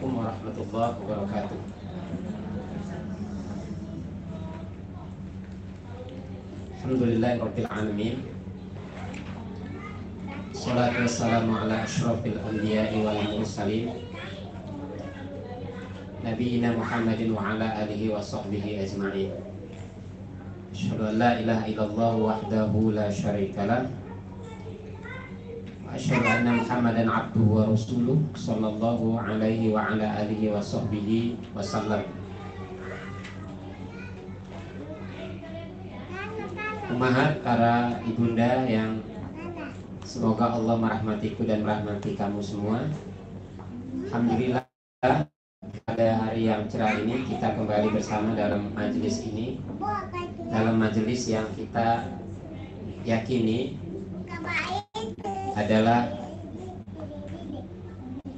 Assalamualaikum warahmatullahi wabarakatuh. Alhamdulillahirabbil alamin. Shalatu wassalamu ala asyrafil anbiya'i wal mursalin nabiyina Muhammadin wa ala alihi wa sahbihi ajma'in. Asyhadu an la ilaha illallah wahdahu la syarikalah wa asyhadu anna Muhammadan abduhu wa rasuluh sallallahu alaihi wa ala alihi wa sahbihi wasallam. Umahat para ibunda yang semoga Allah merahmatiku dan merahmati kamu semua. Alhamdulillah, pada hari yang cerah ini kita kembali bersama dalam majelis ini, dalam majelis yang kita yakini adalah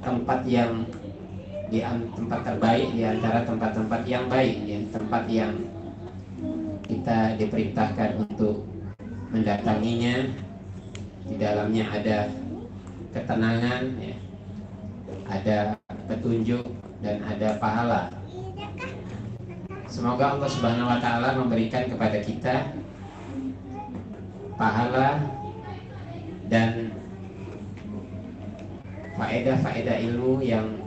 tempat yang tempat terbaik di antara tempat-tempat yang baik, ya, tempat yang kita diperintahkan untuk mendatanginya. Di dalamnya ada ketenangan, ya, ada petunjuk dan ada pahala. Semoga Allah Subhanahu wa taala memberikan kepada kita pahala dan faedah-faedah ilmu yang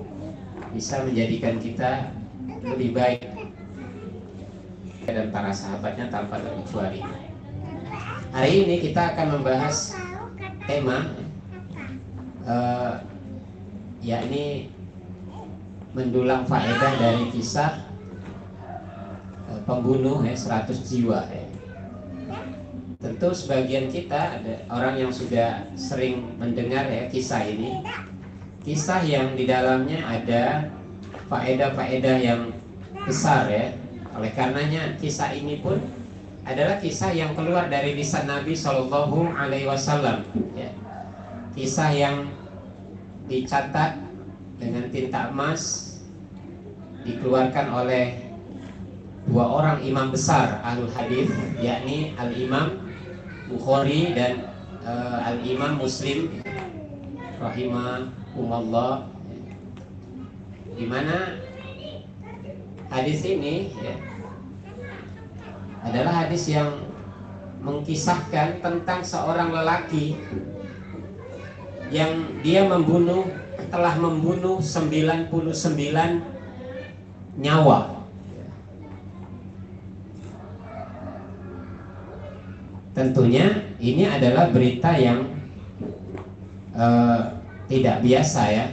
bisa menjadikan kita lebih baik dan para sahabatnya tanpa terkecuali. Hari ini kita akan membahas tema yakni mendulang faedah dari kisah pembunuh 100 jiwa. Tentu sebagian kita ada orang yang sudah sering mendengar kisah ini, kisah yang di dalamnya ada faedah-faedah yang besar, ya. Oleh karenanya kisah ini pun adalah kisah yang keluar dari lisan Nabi Shallallahu Alaihi Wasallam, ya. Kisah yang dicatat dengan tinta emas, dikeluarkan oleh dua orang imam besar ahlul hadis, yakni Al-Imam Bukhari dan Al-Imam Muslim rahimahumullah, di mana hadis ini, ya, adalah hadis yang mengkisahkan tentang seorang lelaki yang dia telah membunuh 99 nyawa. Tentunya ini adalah berita yang tidak biasa, ya.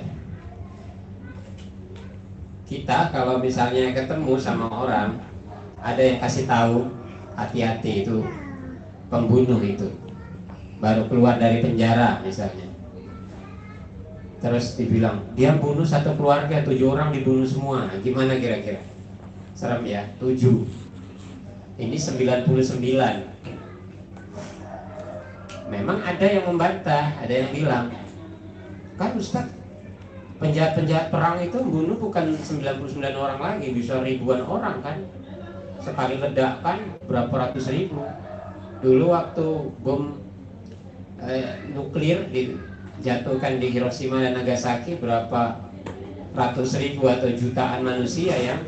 Kita kalau misalnya ketemu sama orang, ada yang kasih tahu, hati-hati itu pembunuh itu baru keluar dari penjara misalnya, terus dibilang dia bunuh satu keluarga, 7 orang dibunuh semua. Gimana kira-kira? Serem, ya. 7, ini 99. Memang ada yang membantah, ada yang bilang, kan Ustaz, penjahat-penjahat perang itu bunuh bukan 99 orang lagi, bisa ribuan orang kan. Sekali ledakan berapa ratus ribu. Dulu waktu bom nuklir dijatuhkan di Hiroshima dan Nagasaki, berapa ratus ribu atau jutaan manusia yang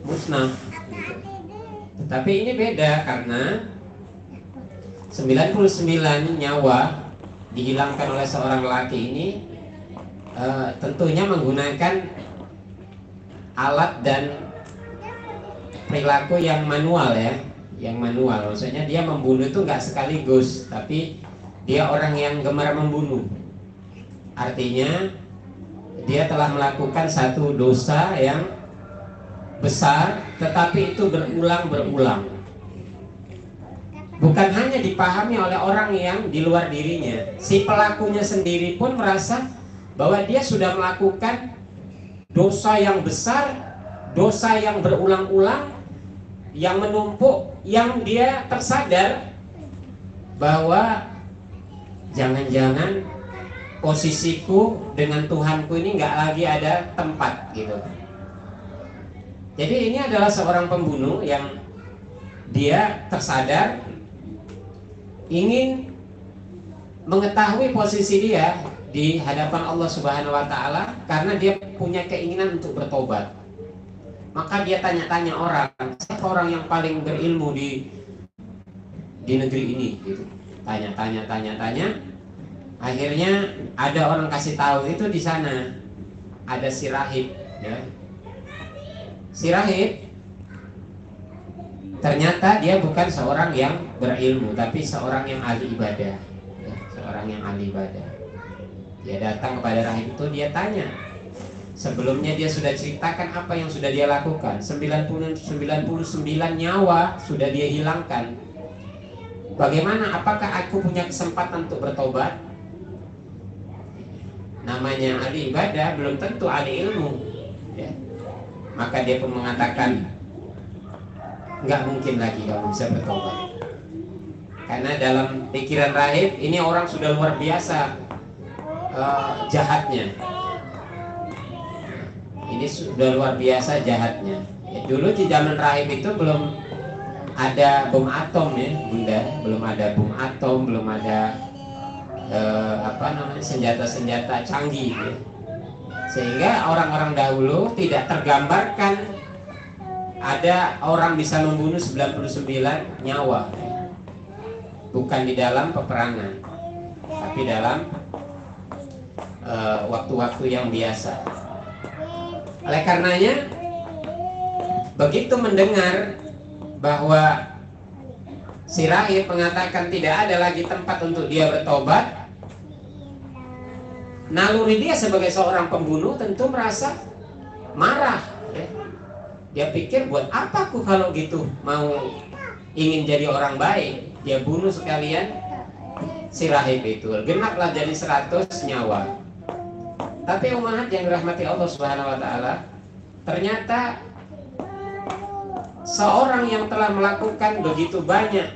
musnah. Tetapi ini beda karena 99 nyawa dihilangkan oleh seorang lelaki ini, tentunya menggunakan alat dan perilaku yang manual, ya, yang manual. Maksudnya dia membunuh itu nggak sekaligus, tapi dia orang yang gemar membunuh. Artinya dia telah melakukan satu dosa yang besar, tetapi itu berulang-berulang. Bukan hanya dipahami oleh orang yang di luar dirinya, si pelakunya sendiri pun merasa bahwa dia sudah melakukan dosa yang besar, dosa yang berulang-ulang, yang menumpuk, yang dia tersadar bahwa jangan-jangan posisiku dengan Tuhanku ini nggak lagi ada tempat, gitu. Jadi ini adalah seorang pembunuh yang dia tersadar ingin mengetahui posisi dia di hadapan Allah Subhanahu wa taala karena dia punya keinginan untuk bertobat. Maka dia tanya-tanya orang, siapa orang yang paling berilmu di negeri ini gitu. Tanya. Akhirnya ada orang kasih tahu, itu di sana ada si rahib ya. Si rahib ternyata dia bukan seorang yang berilmu, tapi seorang yang ahli ibadah ya, seorang yang ahli ibadah. Dia datang kepada rahib itu, dia tanya. Sebelumnya dia sudah ceritakan apa yang sudah dia lakukan. 99 nyawa sudah dia hilangkan. Bagaimana, apakah aku punya kesempatan untuk bertobat? Namanya ahli ibadah belum tentu ahli ilmu ya. Maka dia pun mengatakan, nggak mungkin lagi kamu bisa bertobat. Karena dalam pikiran rahib ini orang sudah luar biasa jahatnya. Ini sudah luar biasa jahatnya ya. Dulu di zaman rahib itu belum ada bom atom ya Bunda, belum ada bom atom, belum ada senjata-senjata canggih ya. Sehingga orang-orang dahulu tidak tergambarkan ada orang bisa membunuh 99 nyawa ya. Bukan di dalam peperangan, tapi dalam waktu-waktu yang biasa. Oleh karenanya, begitu mendengar bahwa si rahib mengatakan tidak ada lagi tempat untuk dia bertobat, naluri dia sebagai seorang pembunuh tentu merasa marah ya. Dia pikir, buat apa aku kalau gitu mau ingin jadi orang baik. Dia bunuh sekalian si rahib itu, genaplah jadi 100 nyawa. Tapi umat yang dirahmati Allah Subhanahu wa taala, ternyata seorang yang telah melakukan begitu banyak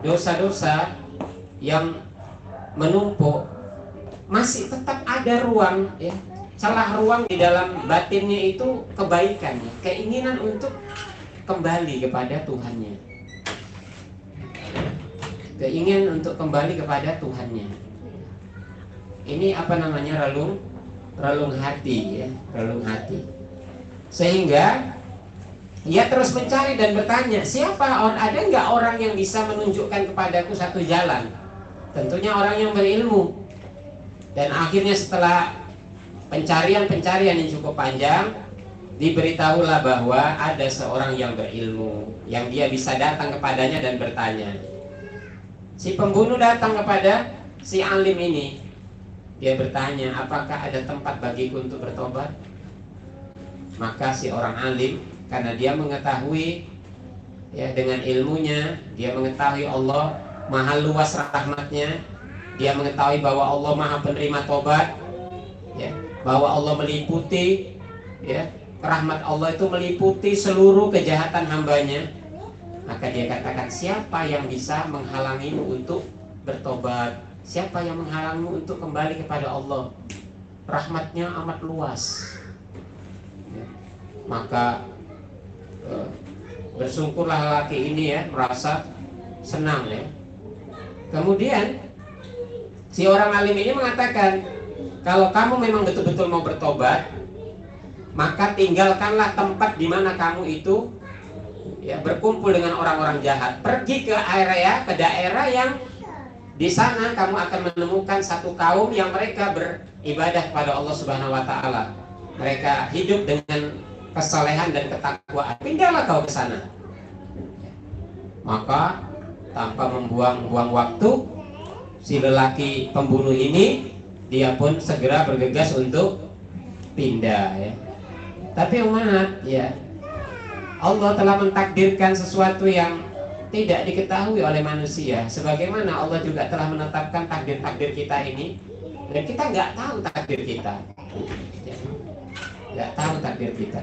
dosa-dosa yang menumpuk, masih tetap ada ruang ya, celah ruang di dalam batinnya itu kebaikan, keinginan untuk kembali kepada Tuhannya. Keinginan untuk kembali kepada Tuhannya. Ini apa namanya, relung hati ya, relung hati. Sehingga ia terus mencari dan bertanya, ada nggak orang yang bisa menunjukkan kepadaku satu jalan? Tentunya orang yang berilmu. Dan akhirnya setelah pencarian yang cukup panjang, diberitahulah bahwa ada seorang yang berilmu yang dia bisa datang kepadanya dan bertanya. Si pembunuh datang kepada si alim ini. Dia bertanya, apakah ada tempat bagiku untuk bertobat? Maka si orang alim, karena dia mengetahui ya, dengan ilmunya, dia mengetahui Allah maha luas rahmatnya, dia mengetahui bahwa Allah maha penerima tobat ya, bahwa Allah meliputi ya, rahmat Allah itu meliputi seluruh kejahatan hambanya. Maka dia katakan, siapa yang bisa menghalangimu untuk bertobat? Siapa yang menghalangmu untuk kembali kepada Allah? Rahmatnya amat luas ya. Maka bersyukurlah laki ini ya, merasa senang ya. Kemudian si orang alim ini mengatakan, kalau kamu memang betul-betul mau bertobat, maka tinggalkanlah tempat di mana kamu itu ya, berkumpul dengan orang-orang jahat. Pergi ke daerah yang di sana kamu akan menemukan satu kaum yang mereka beribadah kepada Allah Subhanahu wa taala. Mereka hidup dengan kesalehan dan ketakwaan. Pindahlah kau ke sana. Maka tanpa membuang-buang waktu, si lelaki pembunuh ini dia pun segera bergegas untuk pindah ya. Tapi umat ya, Allah telah mentakdirkan sesuatu yang tidak diketahui oleh manusia. Sebagaimana Allah juga telah menetapkan takdir-takdir kita ini, dan kita nggak tahu takdir kita, nggak tahu takdir kita.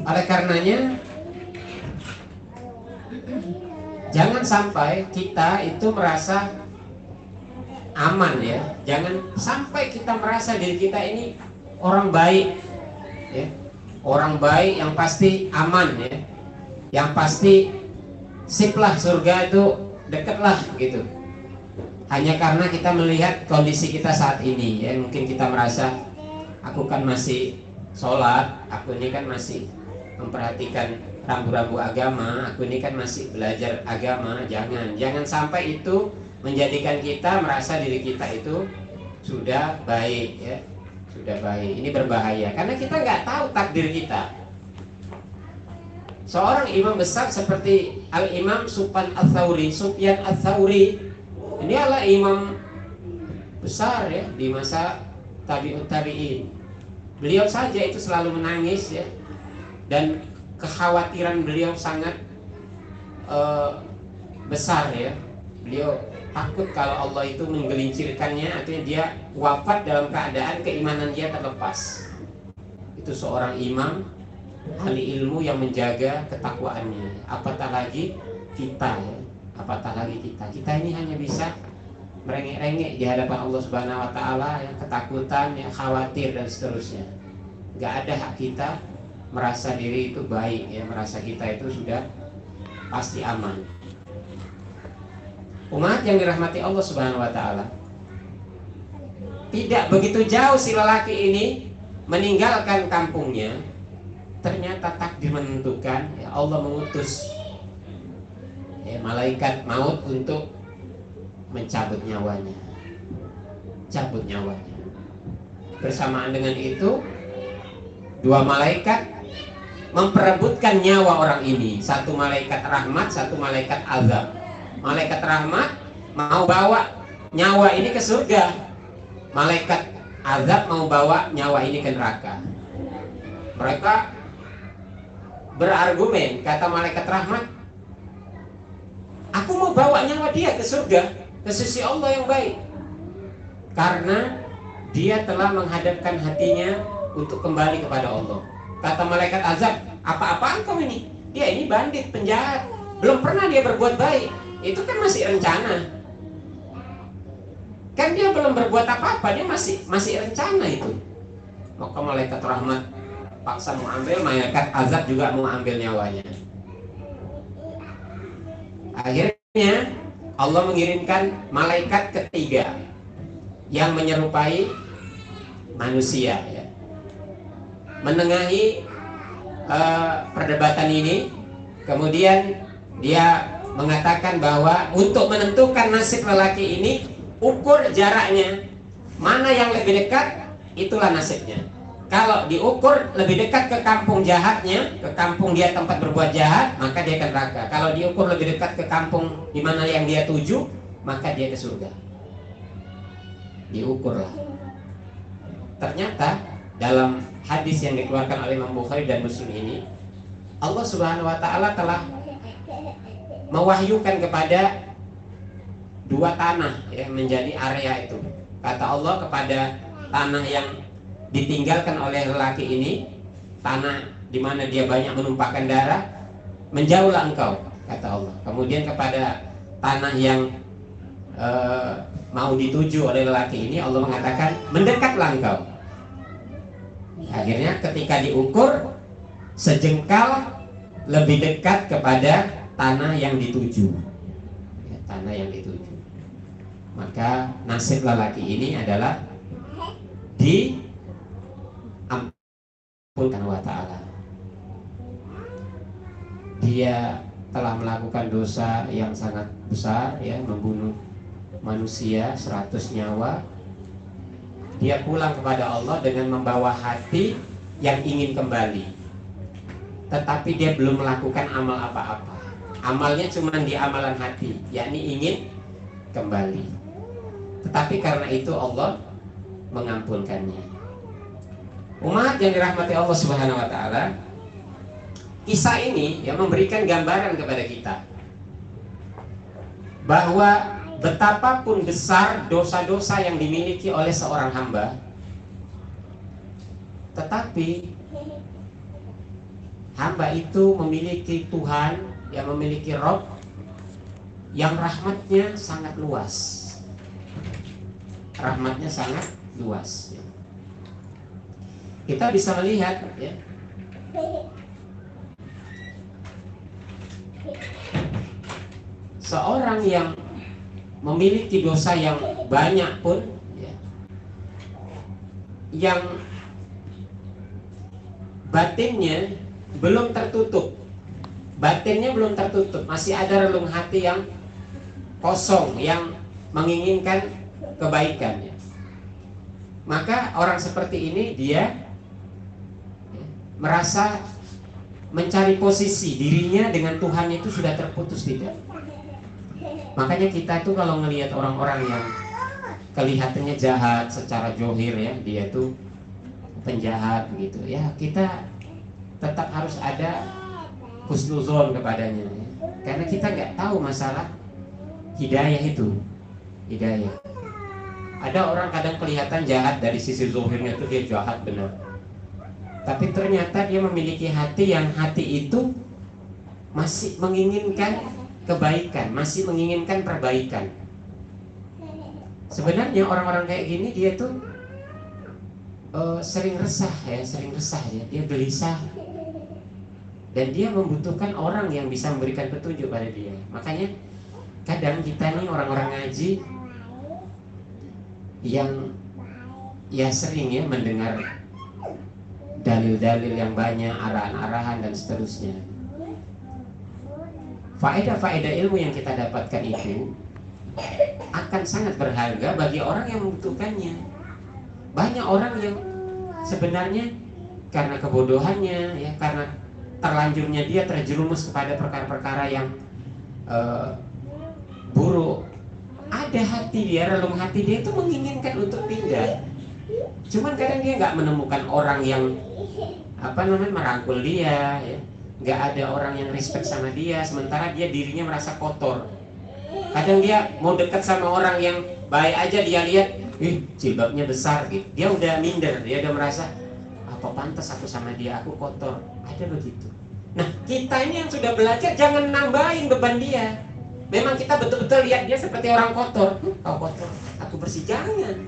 Oleh karenanya, jangan sampai kita itu merasa aman ya. Jangan sampai kita merasa diri kita ini orang baik ya. Orang baik yang pasti aman ya, yang pasti sip lah, surga itu deket lah gitu. hanya karena kita melihat kondisi kita saat ini, ya mungkin kita merasa aku kan masih sholat, aku ini kan masih memperhatikan rambu-rambu agama, aku ini kan masih belajar agama. Jangan sampai itu menjadikan kita merasa diri kita itu sudah baik, ya sudah baik. Ini berbahaya karena kita nggak tahu takdir kita. Seorang imam besar seperti Al-Imam Sufyan Ats-Tsauri, ini adalah imam besar ya di masa tabi'ut tabi'in. Beliau saja itu selalu menangis ya, dan kekhawatiran beliau sangat besar ya. Beliau takut kalau Allah itu menggelincirkannya, artinya dia wafat dalam keadaan keimanan dia terlepas. Itu seorang imam ahli ilmu yang menjaga ketakwaannya. Apatah lagi kita ya. Apatah lagi kita ini hanya bisa merengek-rengek di hadapan Allah Subhanahu wa taala, ya, ketakutan, ya, khawatir dan seterusnya. Gak ada hak kita merasa diri itu baik, ya, merasa kita itu sudah pasti aman. Umat yang dirahmati Allah Subhanahu wa taala, tidak begitu jauh si lelaki ini meninggalkan kampungnya. Ternyata takdir menentukan, ya, Allah mengutus malaikat maut untuk mencabut nyawanya. Cabut nyawanya. Bersamaan dengan itu, dua malaikat memperebutkan nyawa orang ini. Satu malaikat rahmat, satu malaikat azab. Malaikat rahmat mau bawa nyawa ini ke surga. Malaikat azab mau bawa nyawa ini ke neraka. Mereka berargumen, kata malaikat rahmat, aku mau bawa nyawa dia ke surga, ke sisi Allah yang baik, karena dia telah menghadapkan hatinya untuk kembali kepada Allah. Kata malaikat azab, apa-apaan kau ini? Dia ini bandit, penjahat, belum pernah dia berbuat baik. Itu kan masih rencana. Kan dia belum berbuat apa-apa, dia masih rencana itu. Maka malaikat rahmat paksa mau ambil, malaikat azab juga mau ambil nyawanya. Akhirnya Allah mengirimkan malaikat ketiga yang menyerupai manusia, ya, menengahi perdebatan ini. Kemudian dia mengatakan bahwa untuk menentukan nasib lelaki ini, ukur jaraknya, mana yang lebih dekat, itulah nasibnya. Kalau diukur lebih dekat ke kampung jahatnya, ke kampung dia tempat berbuat jahat, maka dia ke neraka. Kalau diukur lebih dekat ke kampung di mana yang dia tuju, maka dia ke surga. Diukurlah. Ternyata dalam hadis yang dikeluarkan oleh Imam Bukhari dan Muslim ini, Allah Subhanahu wa taala telah mewahyukan kepada dua tanah, ya, menjadi area itu. Kata Allah kepada tanah yang ditinggalkan oleh lelaki ini, tanah di mana dia banyak menumpahkan darah, menjauhlah engkau, kata Allah. Kemudian kepada tanah yang mau dituju oleh lelaki ini, Allah mengatakan, mendekatlah engkau. Akhirnya ketika diukur, sejengkal lebih dekat kepada tanah yang dituju, ya, tanah yang dituju. Maka nasib lelaki ini adalah diampunkan wa ta'ala. Dia telah melakukan dosa yang sangat besar, ya, membunuh manusia 100 nyawa. Dia pulang kepada Allah dengan membawa hati yang ingin kembali, tetapi dia belum melakukan amal apa-apa. Amalnya cuma di amalan hati, yakni ingin kembali. Tetapi karena itu Allah mengampunkannya. Umat yang dirahmati Allah Subhanahu wa taala, kisah ini yang memberikan gambaran kepada kita bahwa betapapun besar dosa-dosa yang dimiliki oleh seorang hamba, tetapi hamba itu memiliki Tuhan, yang memiliki Rabb yang rahmatnya sangat luas. Rahmatnya sangat luas, ya. Kita bisa melihat, ya, seorang yang memiliki dosa yang banyak pun ya, yang batinnya belum tertutup, masih ada relung hati yang kosong, yang menginginkan kebaikan ya. Maka orang seperti ini dia merasa mencari posisi dirinya dengan Tuhan itu sudah terputus, tidak. Makanya kita tuh kalau ngelihat orang-orang yang kelihatannya jahat secara johir ya, dia tuh penjahat begitu ya, kita tetap harus ada husnuzon kepadanya ya. Karena kita nggak tahu masalah hidayah itu. Hidayah, ada orang kadang kelihatan jahat dari sisi zohirnya itu dia jahat benar, tapi ternyata dia memiliki hati yang hati itu masih menginginkan kebaikan, masih menginginkan perbaikan. Sebenarnya orang-orang kayak gini dia tuh sering resah ya, dia gelisah dan dia membutuhkan orang yang bisa memberikan petunjuk pada dia. Makanya kadang kita nih orang-orang ngaji yang ya sering ya mendengar dalil-dalil yang banyak, arahan-arahan dan seterusnya. Faedah-faedah ilmu yang kita dapatkan itu akan sangat berharga bagi orang yang membutuhkannya. Banyak orang yang sebenarnya karena kebodohannya ya, karena terlanjurnya dia terjerumus kepada perkara-perkara yang buruk, ada hati dia, relung hati dia itu menginginkan untuk pindah. Cuman kadang dia nggak menemukan orang yang merangkul dia ya. Nggak ada orang yang respect sama dia, sementara dia dirinya merasa kotor. Kadang dia mau dekat sama orang yang baik aja, dia lihat jilbabnya besar gitu, dia udah minder, dia udah merasa apa pantas aku sama dia, aku kotor. Ada begitu. Nah kita ini yang sudah belajar jangan nambahin beban dia. Memang kita betul-betul lihat dia seperti orang kotor, kau kotor, aku bersih, jangan.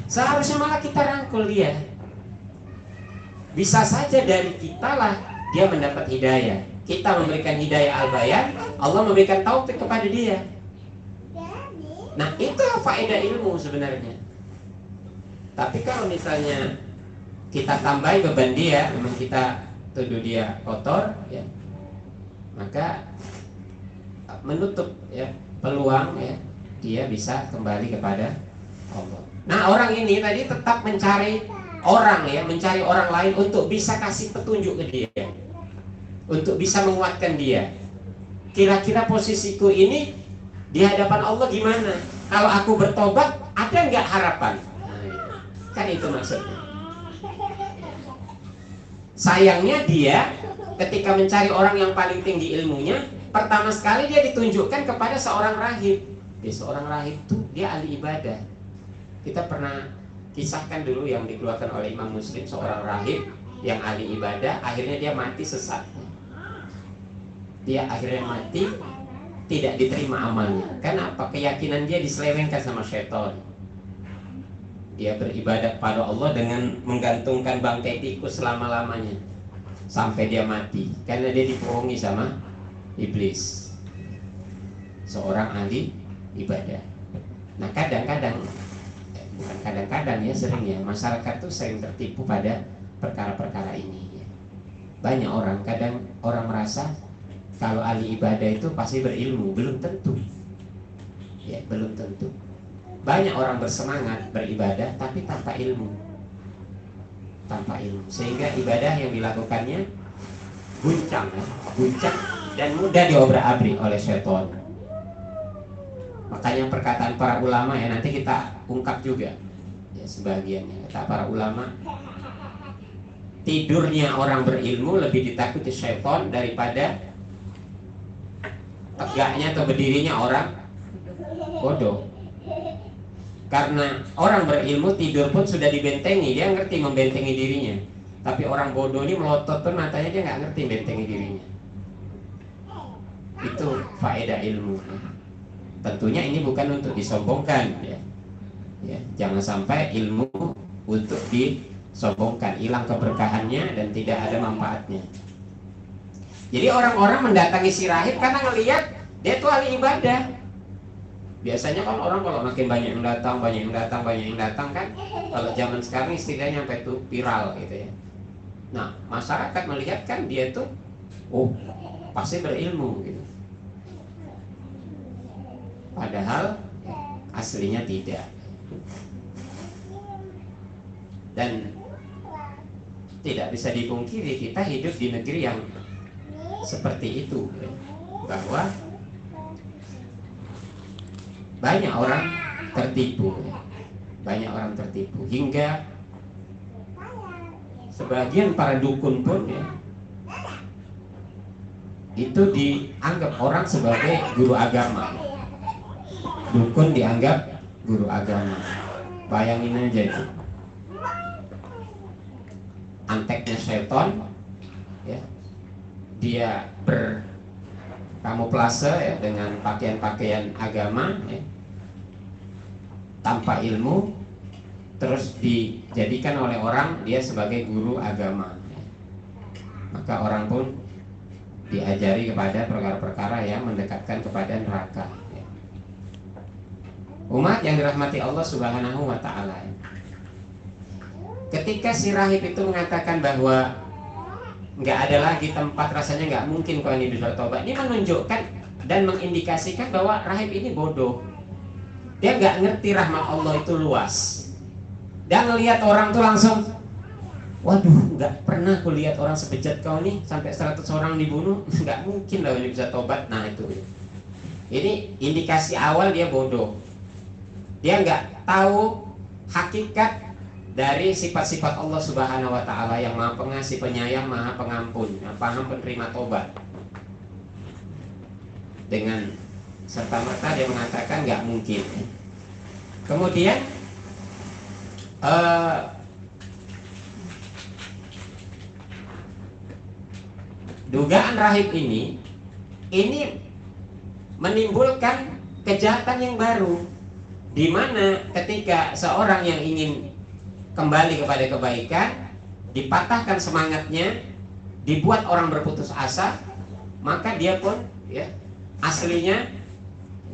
Seharusnya malah kita rangkul dia. Bisa saja dari kita lah dia mendapat hidayah. Kita memberikan hidayah al-bayan, Allah memberikan taufik kepada dia. Nah itu faedah ilmu sebenarnya. Tapi kalau misalnya kita tambahi beban dia, memang kita tuduh dia kotor ya, maka menutup ya peluang ya dia bisa kembali kepada Allah. Nah orang ini tadi tetap mencari orang ya, mencari orang lain untuk bisa kasih petunjuk ke dia, untuk bisa menguatkan dia. Kira-kira posisiku ini di hadapan Allah gimana? Kalau aku bertobat, ada nggak harapan? Kan itu maksudnya. Sayangnya dia ketika mencari orang yang paling tinggi ilmunya, pertama sekali dia ditunjukkan kepada seorang rahib. Seorang rahib itu dia ahli ibadah. Kita pernah kisahkan dulu yang dikeluarkan oleh Imam Muslim, seorang rahib yang ahli ibadah, akhirnya dia mati sesat. Dia akhirnya mati tidak diterima amalnya. Kenapa? Keyakinan dia diselewengkan sama syaitan. Dia beribadah pada Allah dengan menggantungkan bangkai tikus selama-lamanya sampai dia mati, karena dia dibohongi sama iblis, seorang ahli ibadah. Nah kadang-kadang, bukan kadang-kadang ya, sering ya, masyarakat tuh sering tertipu pada perkara-perkara ini ya. Banyak orang, kadang orang merasa kalau ahli ibadah itu pasti berilmu. Belum tentu ya, belum tentu. Banyak orang bersemangat beribadah tapi tanpa ilmu, sehingga ibadah yang dilakukannya guncang dan mudah diobrak-abrik oleh syaitan. Makanya perkataan para ulama ya, nanti kita ungkap juga ya sebagiannya. Kata para ulama, tidurnya orang berilmu lebih ditakuti syaitan daripada tegaknya atau berdirinya orang bodoh. Karena orang berilmu tidur pun sudah dibentengi, dia ngerti membentengi dirinya. Tapi orang bodoh ini melotot pun matanya, dia nggak ngerti bentengi dirinya. Itu faedah ilmu. Tentunya ini bukan untuk disombongkan ya. Jangan sampai ilmu untuk disombongkan, hilang keberkahannya dan tidak ada manfaatnya. Jadi orang-orang mendatangi si rahib karena ngelihat dia tuh ahli ibadah. Biasanya kan orang kalau makin banyak yang datang, banyak yang datang, banyak yang datang kan, kalau zaman sekarang istilahnya sampai tuh viral gitu ya. Nah, masyarakat melihat kan dia tuh, oh pasti berilmu gitu. Padahal aslinya tidak. Dan tidak bisa dipungkiri kita hidup di negeri yang seperti itu, bahwa banyak orang tertipu, hingga sebagian para dukun pun ya, itu dianggap orang sebagai guru agama. Dukun dianggap guru agama. Bayangin aja itu, anteknya seton ya, dia berkamuflase ya dengan pakaian-pakaian agama ya, tanpa ilmu, terus dijadikan oleh orang dia sebagai guru agama ya. Maka orang pun diajari kepada perkara-perkara yang mendekatkan kepada neraka ya. Umat yang dirahmati Allah Subhanahu wa ta'ala, ketika si rahib itu mengatakan bahwa nggak ada lagi tempat, rasanya nggak mungkin kau ini bisa tobat, ini menunjukkan dan mengindikasikan bahwa rahib ini bodoh. Dia nggak ngerti rahmat Allah itu luas. Dan ngelihat orang tuh langsung, waduh, nggak pernah aku lihat orang sebejat kau nih, sampai 100 orang dibunuh, nggak mungkin lah ini bisa tobat. Nah itu, ini indikasi awal dia bodoh. Dia nggak tahu hakikat dari sifat-sifat Allah Subhanahu wa ta'ala yang maha pengasih, penyayang, maha pengampun, yang paham penerima tobat. Dengan serta-merta dia mengatakan nggak mungkin. Kemudian dugaan rahib ini menimbulkan kejahatan yang baru, di mana ketika seorang yang ingin kembali kepada kebaikan dipatahkan semangatnya, dibuat orang berputus asa, maka dia pun ya aslinya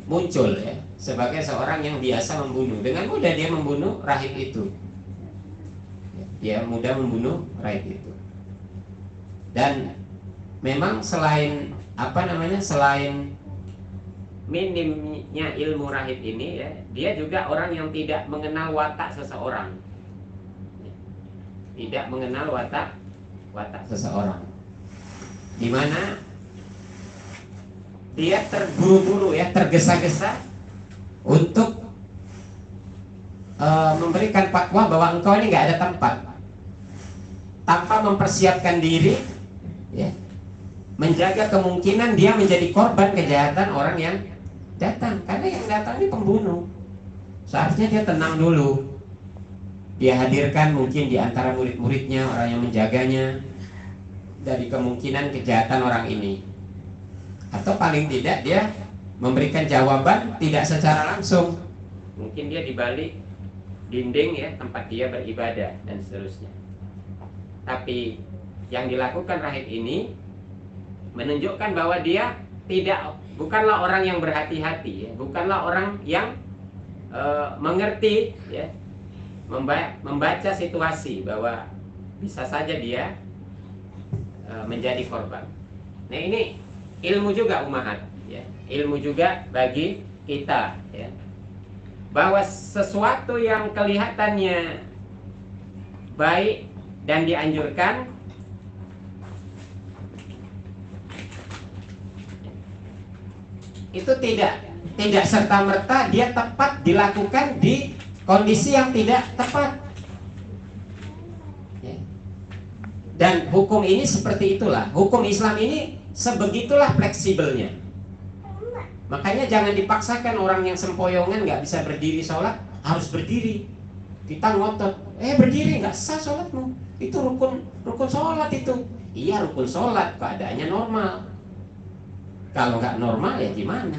muncul ya sebagai seorang yang biasa membunuh. Dengan mudah dia membunuh rahib itu. Dia mudah membunuh rahib itu. Dan memang selain selain minimnya ilmu rahib ini ya, dia juga orang yang tidak mengenal watak seseorang. Tidak mengenal watak seseorang. Di mana dia terburu-buru ya, tergesa-gesa untuk memberikan fatwa bahwa engkau ini nggak ada tempat, tanpa mempersiapkan diri ya, menjaga kemungkinan dia menjadi korban kejahatan orang yang datang. Karena yang datang ini pembunuh. Seharusnya dia tenang dulu. Dia hadirkan mungkin di antara murid-muridnya orang yang menjaganya dari kemungkinan kejahatan orang ini. Atau paling tidak dia memberikan jawaban tidak secara langsung. Mungkin dia di balik dinding ya, tempat dia beribadah dan seterusnya. Tapi yang dilakukan rahib ini menunjukkan bahwa dia bukanlah orang yang berhati-hati ya, bukanlah orang yang mengerti ya, membaca situasi bahwa bisa saja dia menjadi korban. Nah ini ilmu juga umahat ya, ilmu juga bagi kita ya, bahwa sesuatu yang kelihatannya baik dan dianjurkan itu tidak serta-merta dia tepat dilakukan di kondisi yang tidak tepat. Dan hukum ini seperti itulah. Hukum Islam ini sebegitulah fleksibelnya. Makanya jangan dipaksakan orang yang sempoyongan nggak bisa berdiri sholat harus berdiri. Kita ngotot, berdiri nggak sah sholatmu. Itu rukun sholat itu. Iya rukun sholat, keadaannya normal. Kalau nggak normal ya gimana?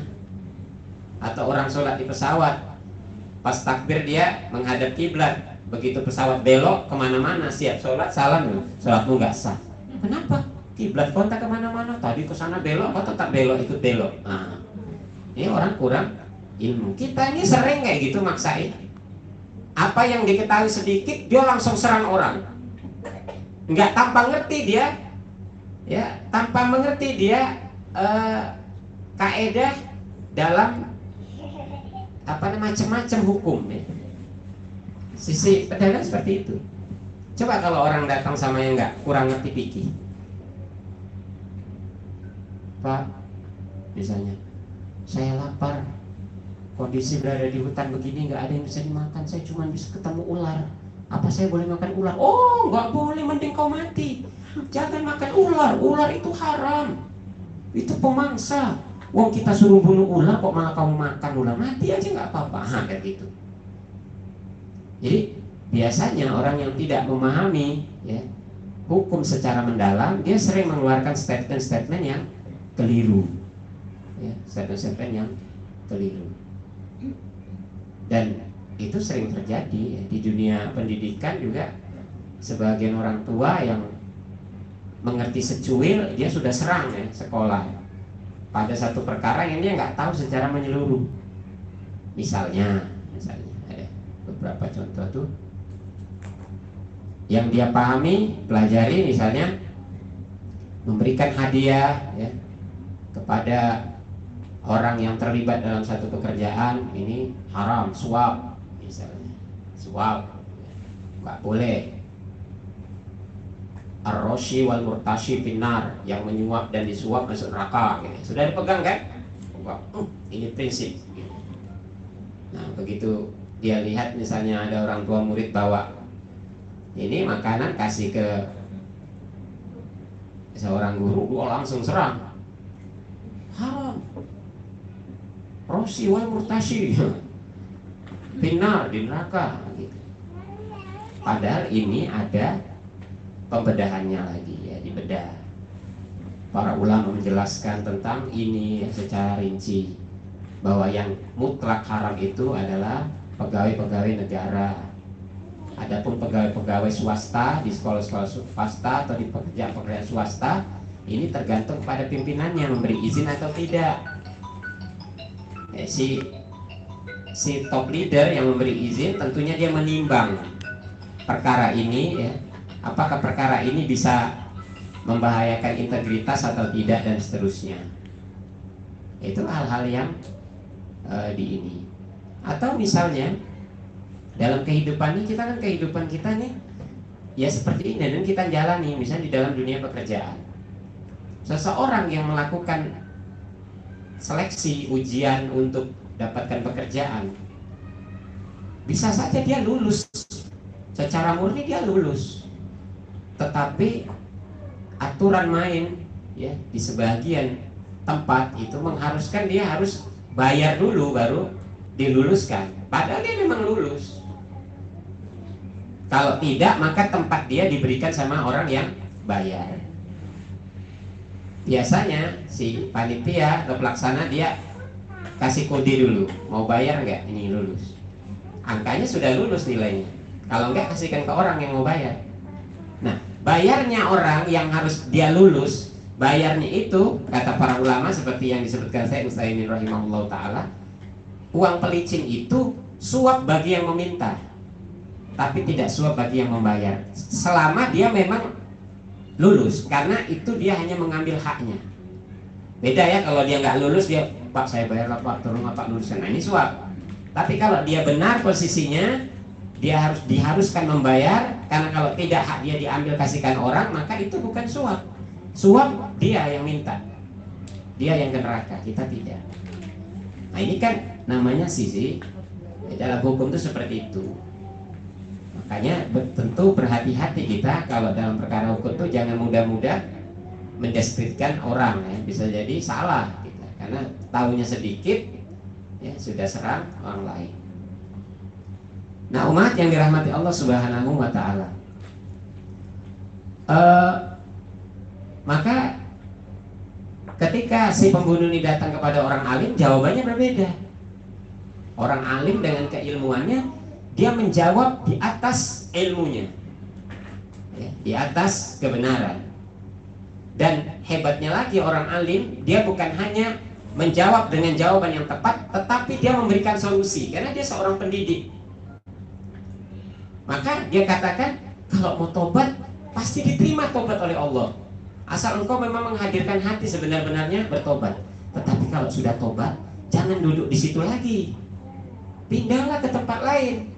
Atau orang sholat di pesawat, pas takbir dia menghadap kiblat, begitu pesawat belok kemana-mana, siap sholat, salam, sholatmu nggak sah. Kenapa? Kiblat kau tak kemana-mana, tadi ke sana belok, kau tetap belok, ikut belok. Nah, ini orang kurang ilmu. Kita ini sering kayak gitu maksain. Apa yang diketahui sedikit dia langsung serang orang. Nggak tanpa ngerti dia, ya tanpa mengerti dia kaedah dalam macam-macam hukum. Ya. Sisi pedagang seperti itu. Coba kalau orang datang sama yang nggak kurang ngerti fikih, Pak, misalnya, saya lapar, kondisi berada di hutan begini, nggak ada yang bisa dimakan, saya cuma bisa ketemu ular. Apa saya boleh makan ular? Oh, nggak boleh, mending kau mati. Jangan makan ular, ular itu haram, itu pemangsa. Wong kita suruh bunuh ular, kok malah kamu makan ular? Mati aja nggak apa-apa, kayak gitu. Jadi biasanya orang yang tidak memahami ya, hukum secara mendalam, dia sering mengeluarkan statement-statement yang keliru, ya, statement-statement yang keliru. Dan itu sering terjadi ya, di dunia pendidikan juga. Sebagian orang tua yang mengerti secuil, dia sudah serang ya sekolah pada satu perkara yang dia nggak tahu secara menyeluruh. Misalnya ada beberapa contoh tuh yang dia pahami, pelajari, misalnya memberikan hadiah ya, kepada orang yang terlibat dalam satu pekerjaan, ini haram, suap misalnya, suap nggak boleh. Ar-Roshi wal Murtashi finnar, yang menyuap dan disuap masuk neraka. Gitu. Sudah dipegang kan? Ini prinsip. Nah begitu dia lihat misalnya ada orang tua murid bawa ini makanan, kasih ke seorang guru, dia langsung serang, haram, Roshi wal Murtashi finnar, di neraka gitu. Padahal ini ada pembedahannya lagi ya, dibedah. Para ulama menjelaskan tentang ini ya, secara rinci, bahwa yang mutlak haram itu adalah pegawai-pegawai negara. Adapun pegawai-pegawai swasta di sekolah-sekolah swasta atau di pekerjaan-pekerjaan swasta, ini tergantung pada pimpinannya memberi izin atau tidak. Ya, si top leader yang memberi izin tentunya dia menimbang perkara ini ya, apakah perkara ini bisa membahayakan integritas atau tidak, dan seterusnya. Itu hal-hal yang di ini. Atau misalnya dalam kehidupan ini, kita kan kehidupan kita nih ya seperti ini, dan kita jalani. Misalnya di dalam dunia pekerjaan, seseorang yang melakukan seleksi ujian untuk dapatkan pekerjaan, bisa saja dia lulus, secara murni dia lulus, tetapi aturan main ya di sebagian tempat itu mengharuskan dia harus bayar dulu baru diluluskan, padahal dia memang lulus. Kalau tidak, maka tempat dia diberikan sama orang yang bayar. Biasanya si panitia atau pelaksana dia kasih kode dulu, mau bayar nggak ini lulus. Angkanya sudah lulus nilainya. Kalau nggak, kasihkan ke orang yang mau bayar. Nah, bayarnya orang yang harus dia lulus, bayarnya itu kata para ulama seperti yang disebutkan Syekh Utsaimin rahimahullah taala, uang pelicin itu suap bagi yang meminta, tapi tidak suap bagi yang membayar, selama dia memang lulus, karena itu dia hanya mengambil haknya. Beda ya kalau dia nggak lulus, dia Pak saya bayar lah Pak, tolong Pak lulusan. Nah ini suap. Tapi kalau dia benar posisinya, dia diharuskan membayar, karena kalau tidak hak dia diambil kasihkan orang, maka itu bukan suap. Suap dia yang minta, dia yang ke neraka, kita tidak. Nah ini kan namanya sisi dalam hukum itu seperti itu. Makanya tentu berhati-hati kita kalau dalam perkara hukum itu jangan mudah-mudah mendeskripsikan orang ya. Bisa jadi salah kita, karena tahunya sedikit ya sudah serang orang lain. Nah umat yang dirahmati Allah Subhanahu wa ta'ala, maka ketika si pembunuh ini datang kepada orang alim, jawabannya berbeda. Orang alim dengan keilmuannya, dia menjawab di atas ilmunya ya, di atas kebenaran. Dan hebatnya lagi orang alim, dia bukan hanya menjawab dengan jawaban yang tepat, tetapi dia memberikan solusi karena dia seorang pendidik. Maka dia katakan, kalau mau tobat pasti diterima tobat oleh Allah, asal engkau memang menghadirkan hati sebenar-benarnya bertobat. Tetapi kalau sudah tobat, jangan duduk di situ lagi, pindahlah ke tempat lain.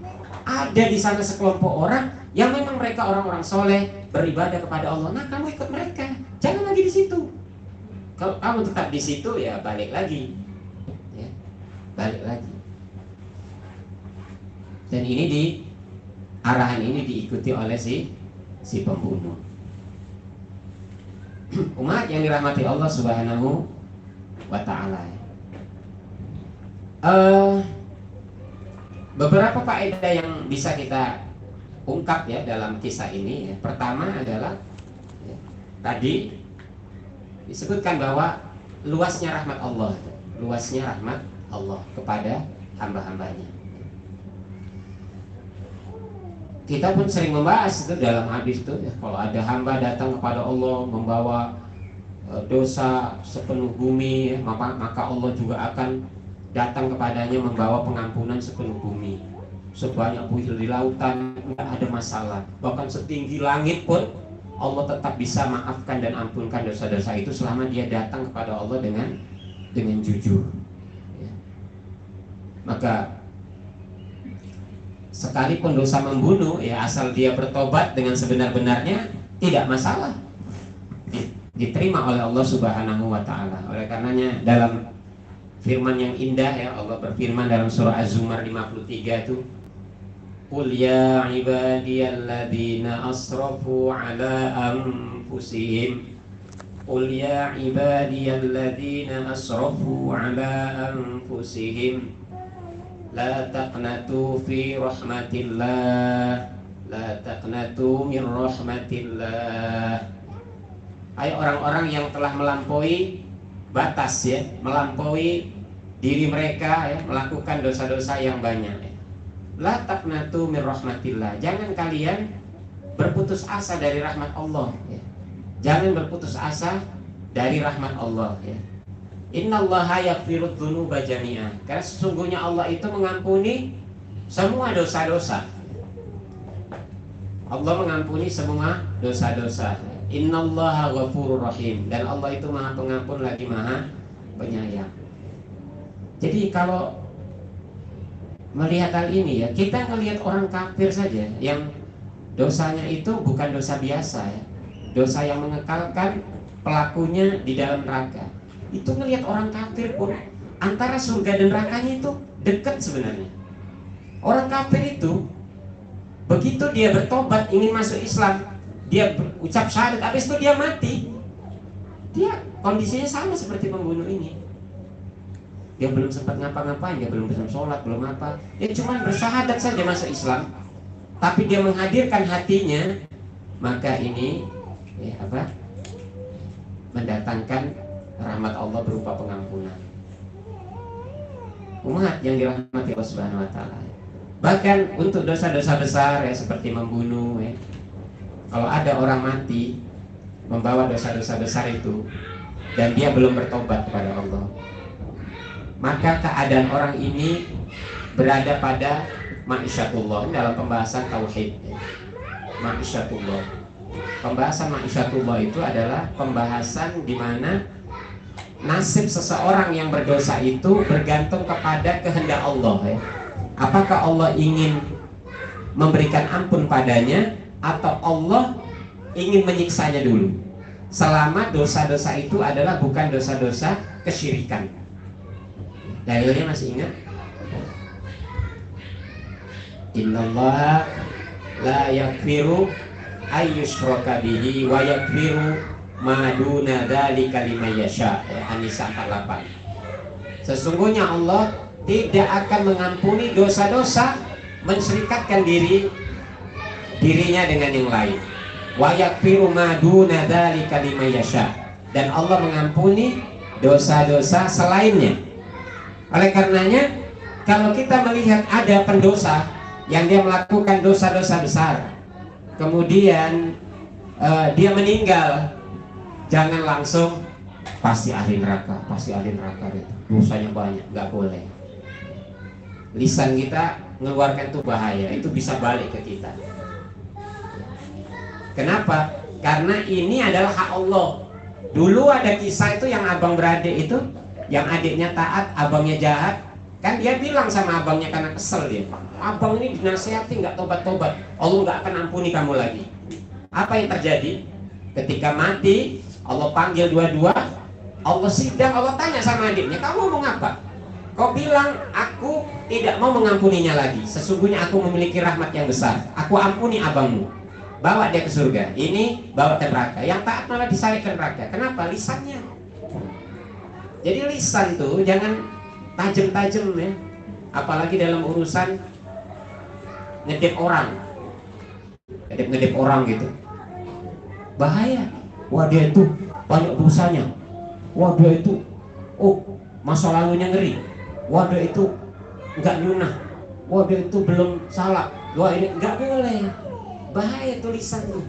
Ada di sana sekelompok orang yang memang mereka orang-orang soleh, beribadah kepada Allah. Nah, kamu ikut mereka, jangan lagi di situ. Kalau kamu tetap di situ, ya balik lagi, ya, balik lagi. Dan ini arahan ini diikuti oleh si pembunuh. Umat yang dirahmati Allah Subhanahu wa Ta'ala. Beberapa faedah yang bisa kita ungkap ya dalam kisah ini. Pertama adalah ya, tadi disebutkan bahwa luasnya rahmat Allah, luasnya rahmat Allah kepada hamba-hambanya. Kita pun sering membahas itu dalam hadis itu ya, kalau ada hamba datang kepada Allah membawa dosa sepenuh bumi ya, maka Allah juga akan datang kepadanya membawa pengampunan sepenuh bumi. Sebanyak buih di lautan tidak ada masalah. Bahkan setinggi langit pun Allah tetap bisa maafkan dan ampunkan dosa-dosa itu selama dia datang kepada Allah dengan jujur ya. Maka sekalipun dosa membunuh ya, asal dia bertobat dengan sebenar-benarnya tidak masalah, diterima oleh Allah Subhanahu wa Ta'ala. Oleh karenanya dalam firman yang indah ya, Allah berfirman dalam surah Az-Zumar 53 itu, qul ya ibadiyalladzina asrafu ala anfusihim, qul ya ibadiyalladzina asrafu ala anfusihim la taqnatu fi rahmatillah, la taqnatu min rahmatillah. Hai orang-orang yang telah melampaui batas ya, melampaui diri mereka ya, melakukan dosa-dosa yang banyak ya. La taqnatu min rahmatillah, jangan kalian berputus asa dari rahmat Allah ya. Jangan berputus asa dari rahmat Allah ya. Innallaha yaghfirudz dzunuba jami'an, karena sesungguhnya Allah itu mengampuni semua dosa-dosa. Allah mengampuni semua dosa-dosa. Innallaha ghafurur rahim, dan Allah itu Maha Pengampun lagi Maha Penyayang. Jadi kalau melihat hal ini ya, kita ngelihat orang kafir saja yang dosanya itu bukan dosa biasa ya, dosa yang mengekalkan pelakunya di dalam neraka. Itu ngelihat orang kafir pun antara surga dan nerakanya itu dekat sebenarnya. Orang kafir itu begitu dia bertobat ingin masuk Islam, dia ucap syahadat, habis itu dia mati, dia kondisinya sama seperti pembunuh ini. Dia belum sempat ngapa-ngapain, dia belum bisa sholat, belum apa, dia cuma bersyahadat saja masuk Islam, tapi dia menghadirkan hatinya, maka ini ya apa, mendatangkan rahmat Allah berupa pengampunan. Umat yang dirahmati Allah Subhanahu wa Ta'ala. Bahkan untuk dosa-dosa besar ya, seperti membunuh ya, kalau ada orang mati membawa dosa-dosa besar itu dan dia belum bertobat kepada Allah, maka keadaan orang ini berada pada ma'isyatullah. Dalam pembahasan tauhid, ma'isyatullah, pembahasan ma'isyatullah itu adalah pembahasan di mana nasib seseorang yang berdosa itu bergantung kepada kehendak Allah ya. Apakah Allah ingin memberikan ampun padanya atau Allah ingin menyiksanya dulu, selama dosa-dosa itu adalah bukan dosa-dosa kesyirikan. Dalilnya masih ingat? Innallaha la yaghfiru ayyushraka bihi wa yaghfiru ma duna dzalika liman yasha. An-Nisa 48. Sesungguhnya Allah tidak akan mengampuni dosa-dosa mensyirikatkan dirinya dengan yang lain. Wa yaghfiru ma duna dzalika liman yasha, dan Allah mengampuni dosa-dosa selainnya. Oleh karenanya, kalau kita melihat ada pendosa yang dia melakukan dosa-dosa besar, kemudian dia meninggal, jangan langsung pasti ahli neraka, pasti ahli neraka itu. Dosanya banyak, nggak boleh. Lisan kita mengeluarkan itu bahaya, itu bisa balik ke kita. Kenapa? Karena ini adalah hak Allah. Dulu ada kisah itu yang abang beradik itu, yang adiknya taat, abangnya jahat. Kan dia bilang sama abangnya karena kesel dia, abang ini dinasihati nggak tobat-tobat, Allah nggak akan ampuni kamu lagi. Apa yang terjadi? Ketika mati, Allah panggil dua-dua, Allah sidang, Allah tanya sama adiknya, kamu ngomong apa? Kau bilang aku tidak mau mengampuninya lagi. Sesungguhnya aku memiliki rahmat yang besar. Aku ampuni abangmu, bawa dia ke surga. Ini bawa ke neraka. Yang taat malah diseret ke neraka. Kenapa? Lisannya. Jadi lisan tuh jangan tajam-tajam ya. Apalagi dalam urusan ngedep orang, ngedep orang gitu. Bahaya. Wah dia itu banyak dosanya. Wah dia itu, oh masa lalunya ngeri. Wah dia itu nggak nyunah. Wah dia itu belum salah. Wah ini nggak boleh. Bahaya tulisan tuh.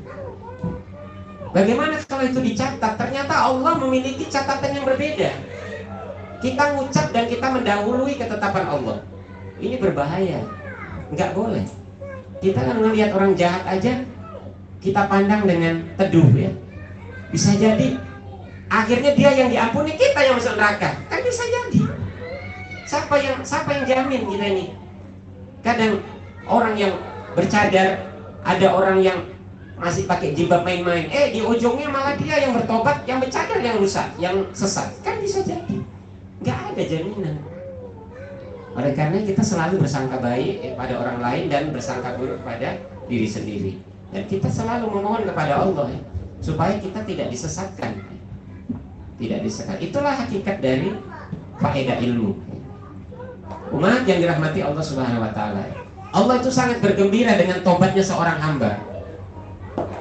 Bagaimana kalau itu dicatat? Ternyata Allah memiliki catatan yang berbeda. Kita ngucap dan kita mendahului ketetapan Allah. Ini berbahaya. Nggak boleh. Kita kan ngelihat orang jahat aja, kita pandang dengan teduh ya. Bisa jadi akhirnya dia yang diampuni, kita yang masuk neraka. Kan bisa jadi. Siapa yang jamin kita ini? Kadang orang yang bercadar, ada orang yang masih pakai jilbab main-main. Di ujungnya malah dia yang bertobat, yang bercadar yang rusak, yang sesat. Kan bisa jadi. Nggak ada jaminan. Oleh karena kita selalu bersangka baik pada orang lain dan bersangka buruk pada diri sendiri. Dan kita selalu memohon kepada Allah ya, supaya kita tidak disesatkan. Tidak disesatkan. Itulah hakikat dari faedah ilmu. Umat yang dirahmati Allah Subhanahu wa taala. Allah itu sangat bergembira dengan tobatnya seorang hamba.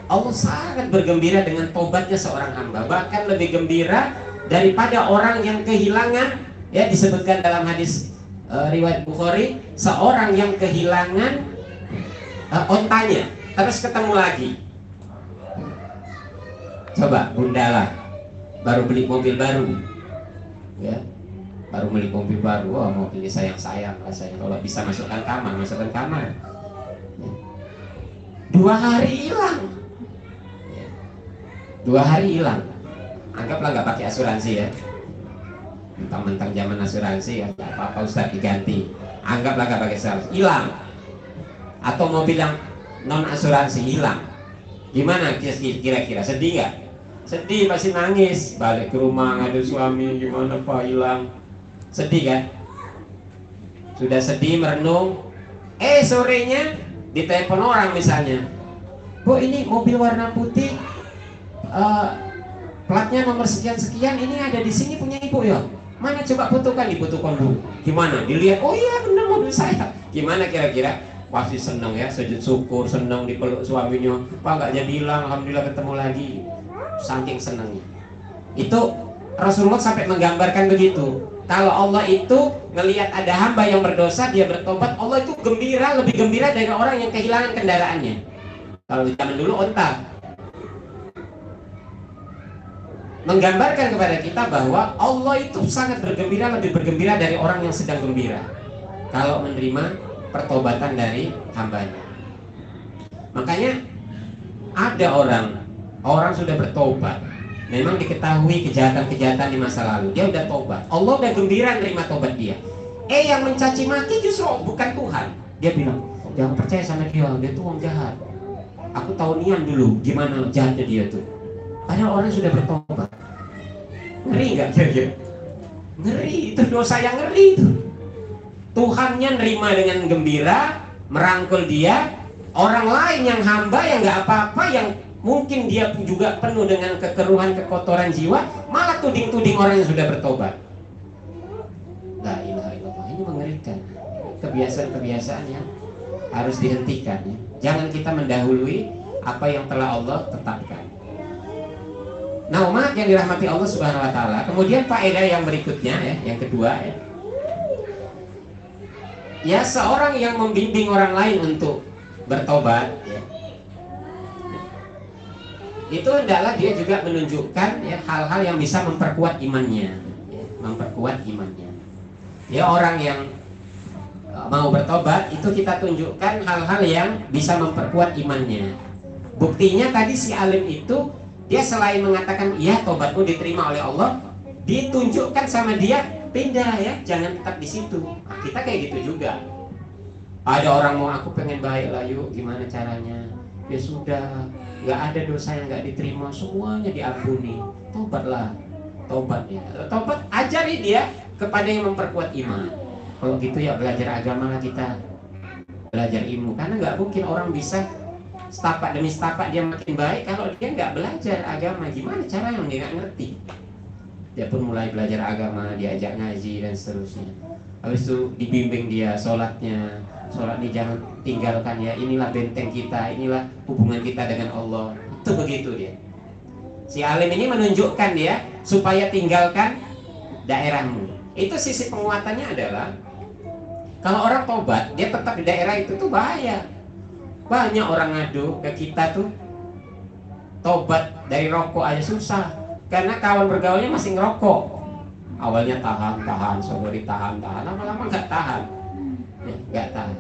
Allah sangat bergembira dengan tobatnya seorang hamba. Bahkan lebih gembira daripada orang yang kehilangan, ya disebutkan dalam hadis riwayat Bukhari, seorang yang kehilangan ontanya terus ketemu lagi. Coba Gundala baru beli mobil baru, ya baru beli mobil baru, wah mobil ini sayang rasanya, kalau bisa masukkan kamar. 2 hari hilang, 2 hari hilang. Anggaplah nggak pakai asuransi ya, mentang-mentang zaman asuransi ya nggak apa-apa Ustaz diganti. Anggaplah nggak pakai asuransi, hilang. Atau mobil yang non asuransi hilang. Gimana kira-kira? Sedih nggak? Sedih, masih nangis. Balik ke rumah ngadu suami, gimana Pak hilang? Sedih kan? Sudah sedih merenung. Sorenya ditelepon orang misalnya, Bu ini mobil warna putih, platnya nomor sekian-sekian, ini ada di sini punya ibu ya. Mana coba fotokan, difotokan dulu. Gimana? Dilihat, oh iya benar mobil saya. Gimana kira-kira? Pasti senang ya, sujud syukur, senang dipeluk suaminya. Pak nggak jadi hilang, alhamdulillah ketemu lagi. Saking senangnya. Itu Rasulullah sampai menggambarkan begitu. Kalau Allah itu ngelihat ada hamba yang berdosa, dia bertobat, Allah itu gembira, lebih gembira dari orang yang kehilangan kendaraannya. Kalau zaman dulu onta. Menggambarkan kepada kita bahwa Allah itu sangat bergembira, lebih bergembira dari orang yang sedang gembira kalau menerima pertobatan dari hambanya. Makanya ada orang sudah bertobat, memang diketahui kejahatan-kejahatan di masa lalu, dia udah tobat, Allah udah gembira menerima tobat dia. Yang mencaci maki justru bukan Tuhan. Dia bilang, jangan percaya sama dia tuh orang jahat. Aku tahu Nian dulu gimana jahatnya dia tuh. Padahal orang sudah bertobat. Ngeri nggak kira-kira? Ngeri, itu dosa yang ngeri itu. Tuhannya nerima dengan gembira, merangkul dia. Orang lain yang hamba yang nggak apa-apa, yang mungkin dia juga penuh dengan kekeruhan, kekotoran jiwa, malah tuding-tuding orang yang sudah bertobat. La ilaha illallah, ini mengerikan. Kebiasaan-kebiasaan yang harus dihentikan ya. Jangan kita mendahului apa yang telah Allah tetapkan. Nah, umat yang dirahmati Allah Subhanahu wa taala. Kemudian faedah yang berikutnya ya, yang kedua ya. Ya, seorang yang membimbing orang lain untuk bertobat ya. itu hendaklah dia juga menunjukkan ya hal-hal yang bisa memperkuat imannya, ya, memperkuat imannya. Ya, orang yang mau bertobat itu kita tunjukkan hal-hal yang bisa memperkuat imannya. Buktinya tadi si alim itu dia selain mengatakan iya tobatmu diterima oleh Allah, ditunjukkan sama dia pindah ya, jangan tetap di situ. Nah, kita kayak gitu juga. Ada orang mau aku pengen baik lah, yuk gimana caranya? Ya sudah, nggak ada dosa yang nggak diterima, semuanya diampuni. Tobatlah, tobat ya. Tobat ajari dia kepada yang memperkuat iman. Kalau gitu ya belajar agama lah kita, belajar ilmu. Karena nggak mungkin orang bisa setapak demi setapak dia makin baik kalau dia nggak belajar agama. Gimana caranya dia nggak ngerti? Dia pun mulai belajar agama, diajak ngaji dan seterusnya. Habis itu dibimbing dia sholatnya, sholat ini jangan tinggalkan ya, inilah benteng kita, inilah hubungan kita dengan Allah. Itu begitu dia. Si alim ini menunjukkan dia supaya tinggalkan daerahmu. Itu sisi penguatannya adalah kalau orang tobat dia tetap di daerah itu tuh bahaya. Banyak orang ngadu ke kita tuh tobat dari rokok aja susah karena kawan bergaulnya masih ngerokok. Awalnya tahan, sore tahan, lama-lama nggak tahan, ya, nggak tahan.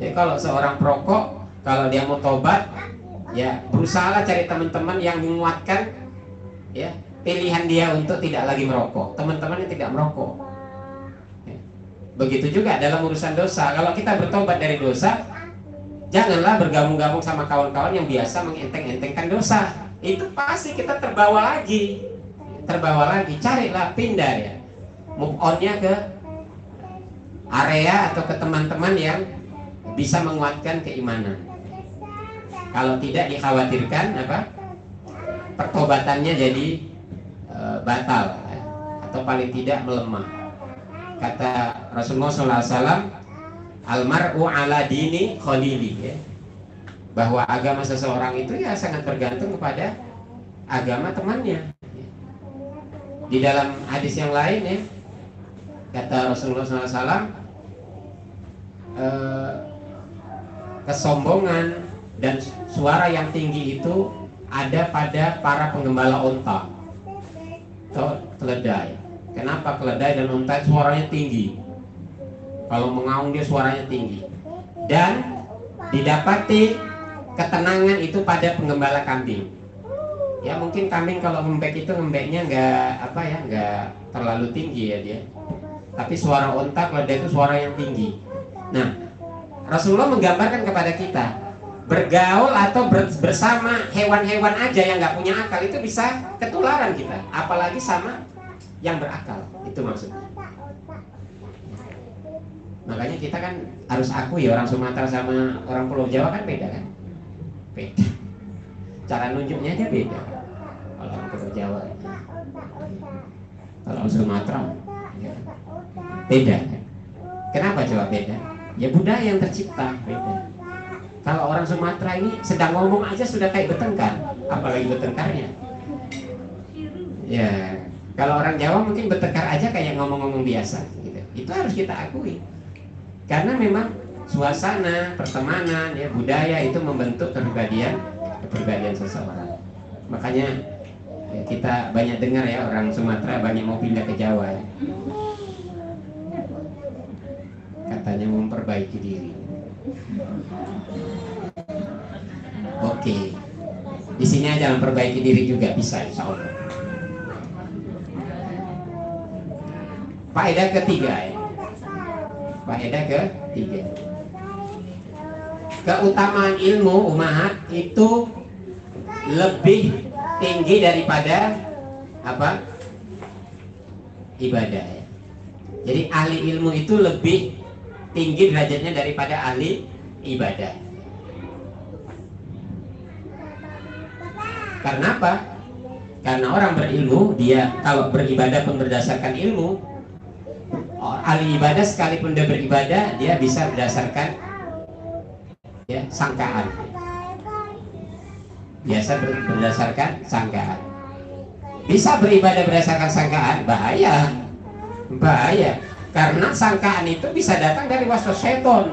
Jadi kalau seorang perokok, kalau dia mau tobat, ya berusahalah cari teman-teman yang menguatkan, ya pilihan dia untuk tidak lagi merokok. Teman-teman yang tidak merokok. Ya. Begitu juga dalam urusan dosa. Kalau kita bertobat dari dosa, janganlah bergabung-gabung sama kawan-kawan yang biasa mengenteng-entengkan dosa. Itu pasti kita terbawa lagi. Carilah pindah ya, move onnya ke area atau ke teman-teman yang bisa menguatkan keimanan. Kalau tidak dikhawatirkan pertobatannya jadi batal ya, atau paling tidak melemah. Kata Rasulullah SAW, almar'u ala dini khalili ya, bahwa agama seseorang itu ya sangat bergantung kepada agama temannya. Di dalam hadis yang lain ya, kata Rasulullah SAW, kesombongan dan suara yang tinggi itu ada pada para penggembala unta atau keledai. Kenapa keledai dan unta suaranya tinggi? Kalau mengaum dia suaranya tinggi. Dan didapati ketenangan itu pada penggembala kambing. Ya mungkin kambing kalau ngembek itu ngembeknya nggak terlalu tinggi ya dia. Tapi suara unta keledai itu suara yang tinggi. Nah, Rasulullah menggambarkan kepada kita bergaul atau bersama hewan-hewan aja yang nggak punya akal itu bisa ketularan kita, apalagi sama yang berakal. Itu maksudnya. Makanya kita kan harus akui orang Sumatera sama orang Pulau Jawa kan beda kan? Beda. Cara nunjuknya aja beda. Kalau orang Pulau Jawa, kalau orang Sumatera ya, beda. Kenapa coba beda? Ya budaya yang tercipta beda. Kalau orang Sumatera ini sedang ngomong aja sudah kayak bertengkar, apalagi bertengkarnya. Ya, kalau orang Jawa mungkin bertengkar aja kayak ngomong-ngomong biasa gitu. Itu harus kita akui. Karena memang suasana, pertemanan, ya budaya itu membentuk kepribadian seseorang. Makanya ya, kita banyak dengar ya orang Sumatera banyak mau pindah ke Jawa ya. Katanya memperbaiki diri. Oke. Di sini aja memperbaiki diri juga bisa insya Allah. Faedah ketiga ya. Faedah ketiga. Keutamaan ilmu umahat itu lebih tinggi daripada apa? Ibadah ya. Jadi ahli ilmu itu lebih tinggi derajatnya daripada ahli ibadah. Karena apa? Karena orang berilmu, dia kalau beribadah pun berdasarkan ilmu. Ahli ibadah sekalipun dia beribadah, dia bisa berdasarkan ya sangkaan. Biasa berdasarkan sangkaan. Bisa beribadah berdasarkan sangkaan, bahaya. Karena sangkaan itu bisa datang dari waswas syaiton.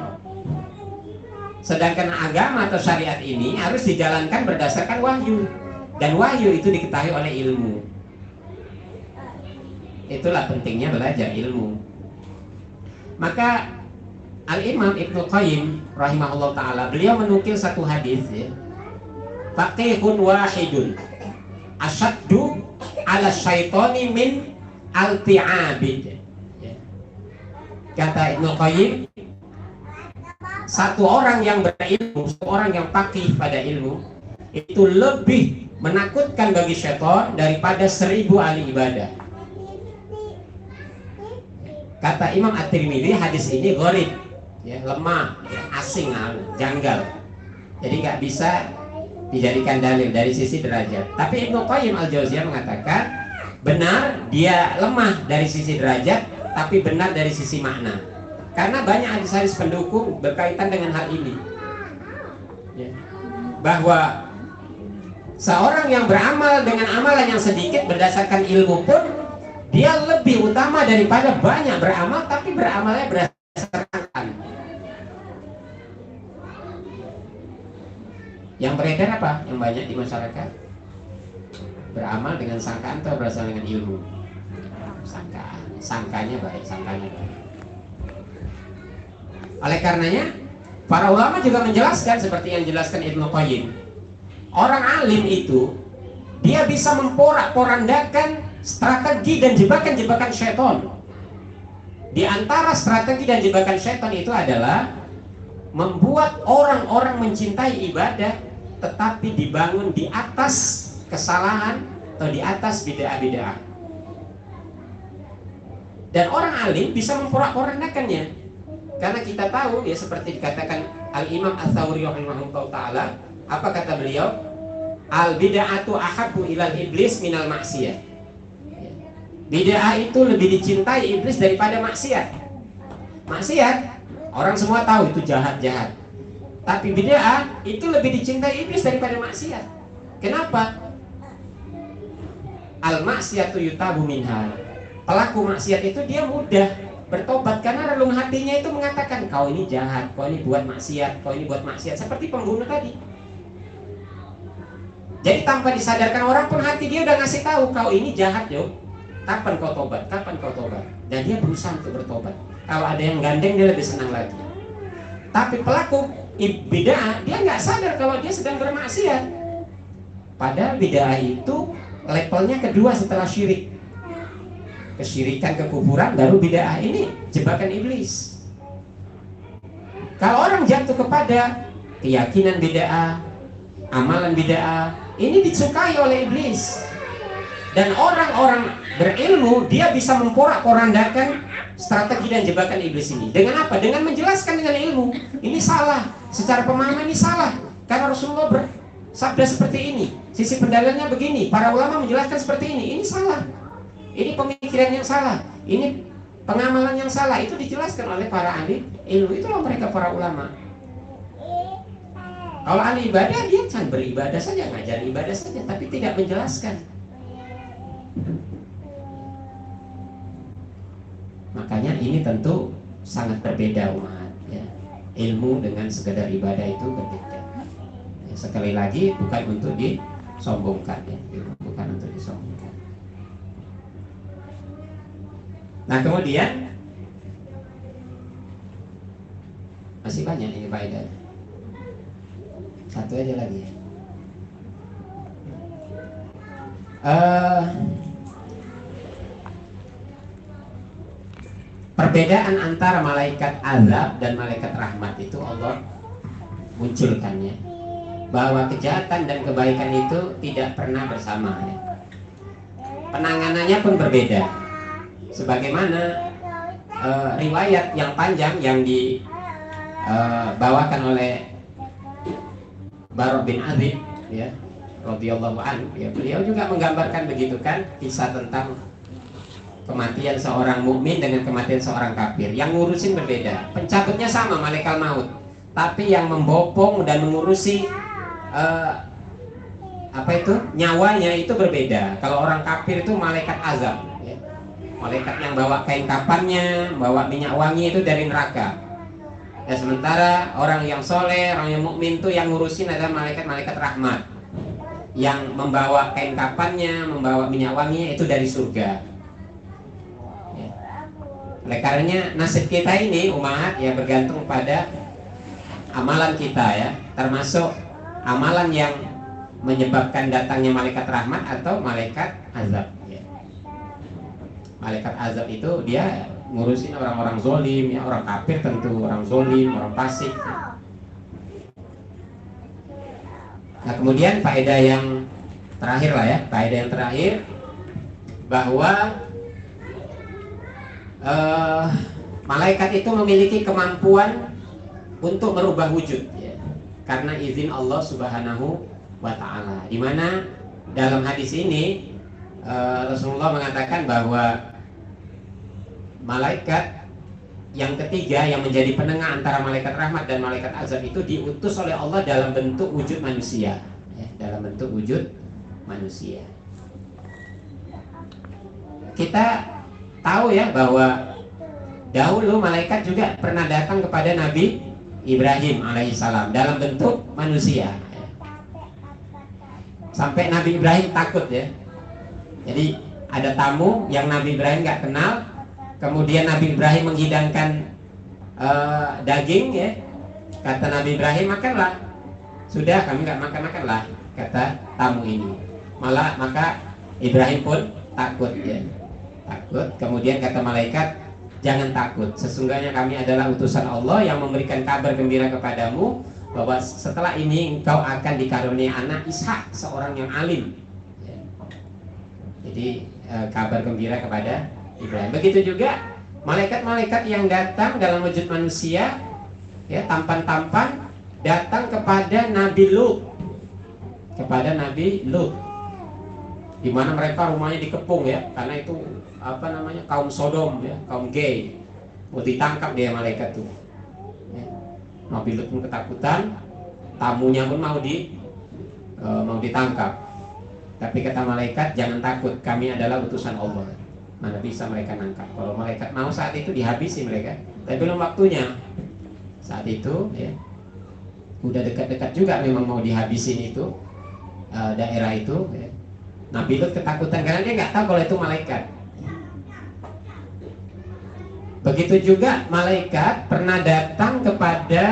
Sedangkan agama atau syariat ini harus dijalankan berdasarkan wahyu. Dan wahyu itu diketahui oleh ilmu. Itulah pentingnya belajar ilmu. Maka Al-Imam Ibnu Qayyim rahimahullah ta'ala, beliau menukil satu hadis ya, faqihun wahidun asyaddu ala syaitani min al-ti'abid ya. Kata Ibnu Qayyim, satu orang yang berilmu, satu orang yang faqih pada ilmu, itu lebih menakutkan bagi syaitan daripada 1000 ahli ibadah. Kata Imam At-Tirmidzi, hadis ini gharib, ya, lemah, ya, asing, janggal. Jadi nggak bisa dijadikan dalil dari sisi derajat. Tapi Ibnu Qayyim Al-Jauziyah mengatakan benar dia lemah dari sisi derajat, tapi benar dari sisi makna. Karena banyak hadis-hadis pendukung berkaitan dengan hal ini, ya, bahwa seorang yang beramal dengan amalan yang sedikit berdasarkan ilmu pun dia lebih utama daripada banyak beramal tapi beramalnya berdasarkan. Yang beredar apa? Yang banyak di masyarakat beramal dengan sangkaan atau berasal dengan ilmu? Sangkaan. Sangkanya baik, sangkanya baik. Oleh karenanya para ulama juga menjelaskan seperti yang dijelaskan Ibnu Qayyim. Orang alim itu dia bisa memporak-porandakan strategi dan jebakan-jebakan syaitan. Di antara strategi dan jebakan syaitan itu adalah membuat orang-orang mencintai ibadah tetapi dibangun di atas kesalahan atau di atas bid'ah-bid'ah. Dan orang alim bisa memporak-porandakannya. Karena kita tahu ya, seperti dikatakan Al-Imam Ats-Tsauri rahimahullah ta'ala, apa kata beliau? Al-bid'atu ahabbu ilal iblis minal maksiyah. Bid'ah itu lebih dicintai iblis daripada maksiat. Maksiat orang semua tahu itu jahat-jahat. Tapi bid'ah itu lebih dicintai iblis daripada maksiat. Kenapa? Al-maksiyatu yutabu minha. Pelaku maksiat itu dia mudah bertobat karena relung hatinya itu mengatakan kau ini jahat, kau ini buat maksiat, kau ini buat maksiat, seperti pembunuh tadi. Jadi tanpa disadarkan orang pun hati dia udah ngasih tahu kau ini jahat yo. Kapan kau tobat? Kapan kau tobat? Dan dia berusaha untuk bertobat. Kalau ada yang gandeng dia lebih senang lagi. Tapi pelaku bid'ah dia nggak sadar kalau dia sedang bermaksiat. Padahal bid'ah itu levelnya kedua setelah syirik. Kesyirikan, kekufuran, baru bid'ah. Ini jebakan iblis. Kalau orang jatuh kepada keyakinan bid'ah, amalan bid'ah, ini disukai oleh iblis. Dan orang-orang berilmu dia bisa memporak-porandakan strategi dan jebakan iblis ini. Dengan apa? Dengan menjelaskan dengan ilmu. Ini salah, secara pemahaman ini salah. Karena Rasulullah bersabda seperti ini, sisi pendalilannya begini, para ulama menjelaskan seperti ini salah. Ini pemikiran yang salah, ini pengamalan yang salah. Itu dijelaskan oleh para ahli ilmu. Itulah mereka para ulama. Kalau ahli ibadah dia kan beribadah saja, ngajar ibadah saja, tapi tidak menjelaskan. Makanya ini tentu sangat berbeda umat ya. Ilmu dengan sekedar ibadah itu berbeda ya, sekali lagi bukan untuk disombongkan ya. Bukan untuk disombongkan. Nah kemudian masih banyak ini faedah. Satu aja lagi ya. Perbedaan antara malaikat azab dan malaikat rahmat itu Allah munculkannya, bahwa kejahatan dan kebaikan itu tidak pernah bersama ya. Penanganannya pun berbeda. Sebagaimana riwayat yang panjang yang dibawakan oleh Bara bin Azib ya, radhiyallahu anhu ya, beliau juga menggambarkan begitu kan, kisah tentang kematian seorang mukmin dengan kematian seorang kafir. Yang ngurusin berbeda. Pencabutnya sama, malaikat maut. Tapi yang membopong dan mengurusi nyawanya itu berbeda. Kalau orang kafir itu malaikat azab ya. Malaikat yang bawa kain kafannya, bawa minyak wangi itu dari neraka. Ya, sementara orang yang soleh, orang yang mukmin itu yang ngurusin adalah malaikat-malaikat rahmat. yang membawa kain kafannya, membawa minyak wangi itu dari surga. Ya. Oleh karenanya nasib kita ini umat ya bergantung pada amalan kita ya, termasuk amalan yang menyebabkan datangnya malaikat rahmat atau malaikat azab ya. Malaikat azab itu dia ngurusin orang-orang zolim ya, orang kafir tentu, orang zolim, orang fasik ya. Nah kemudian faedah yang terakhir lah ya, faedah yang terakhir bahwa malaikat itu memiliki kemampuan untuk merubah wujud ya, karena izin Allah Subhanahu wa Ta'ala. Di mana dalam hadis ini Rasulullah mengatakan bahwa malaikat yang ketiga yang menjadi penengah antara malaikat rahmat dan malaikat azab itu diutus oleh Allah dalam bentuk wujud manusia ya, dalam bentuk wujud manusia. Kita tahu ya bahwa dahulu malaikat juga pernah datang kepada Nabi Ibrahim alaihissalam dalam bentuk manusia. Sampai Nabi Ibrahim takut ya. Jadi ada tamu yang Nabi Ibrahim nggak kenal, kemudian Nabi Ibrahim menghidangkan daging ya. Kata Nabi Ibrahim, makanlah. Sudah, kami nggak makanlah, kata tamu ini. Maka Ibrahim pun takut ya. Takut. Kemudian kata malaikat, jangan takut, sesungguhnya kami adalah utusan Allah yang memberikan kabar gembira kepadamu bahwa setelah ini engkau akan dikaruniai anak Ishak, seorang yang alim ya. Jadi kabar gembira kepada Ibrahim. Begitu juga malaikat-malaikat yang datang dalam wujud manusia ya, tampan-tampan datang kepada Nabi Lut, di mana mereka rumahnya dikepung ya, karena itu kaum Sodom ya, kaum gay, mau ditangkap dia malaikat tuh ya. Nabi Lut pun ketakutan, tamunya pun mau ditangkap. Tapi kata malaikat, jangan takut, kami adalah utusan Allah, mana bisa mereka nangkap. Kalau malaikat mau saat itu dihabisi mereka, tapi belum waktunya. Saat itu ya, udah dekat-dekat juga memang mau dihabisin itu daerah itu ya. Nabi Lut ketakutan karena dia nggak tahu kalau itu malaikat. Begitu juga malaikat pernah datang kepada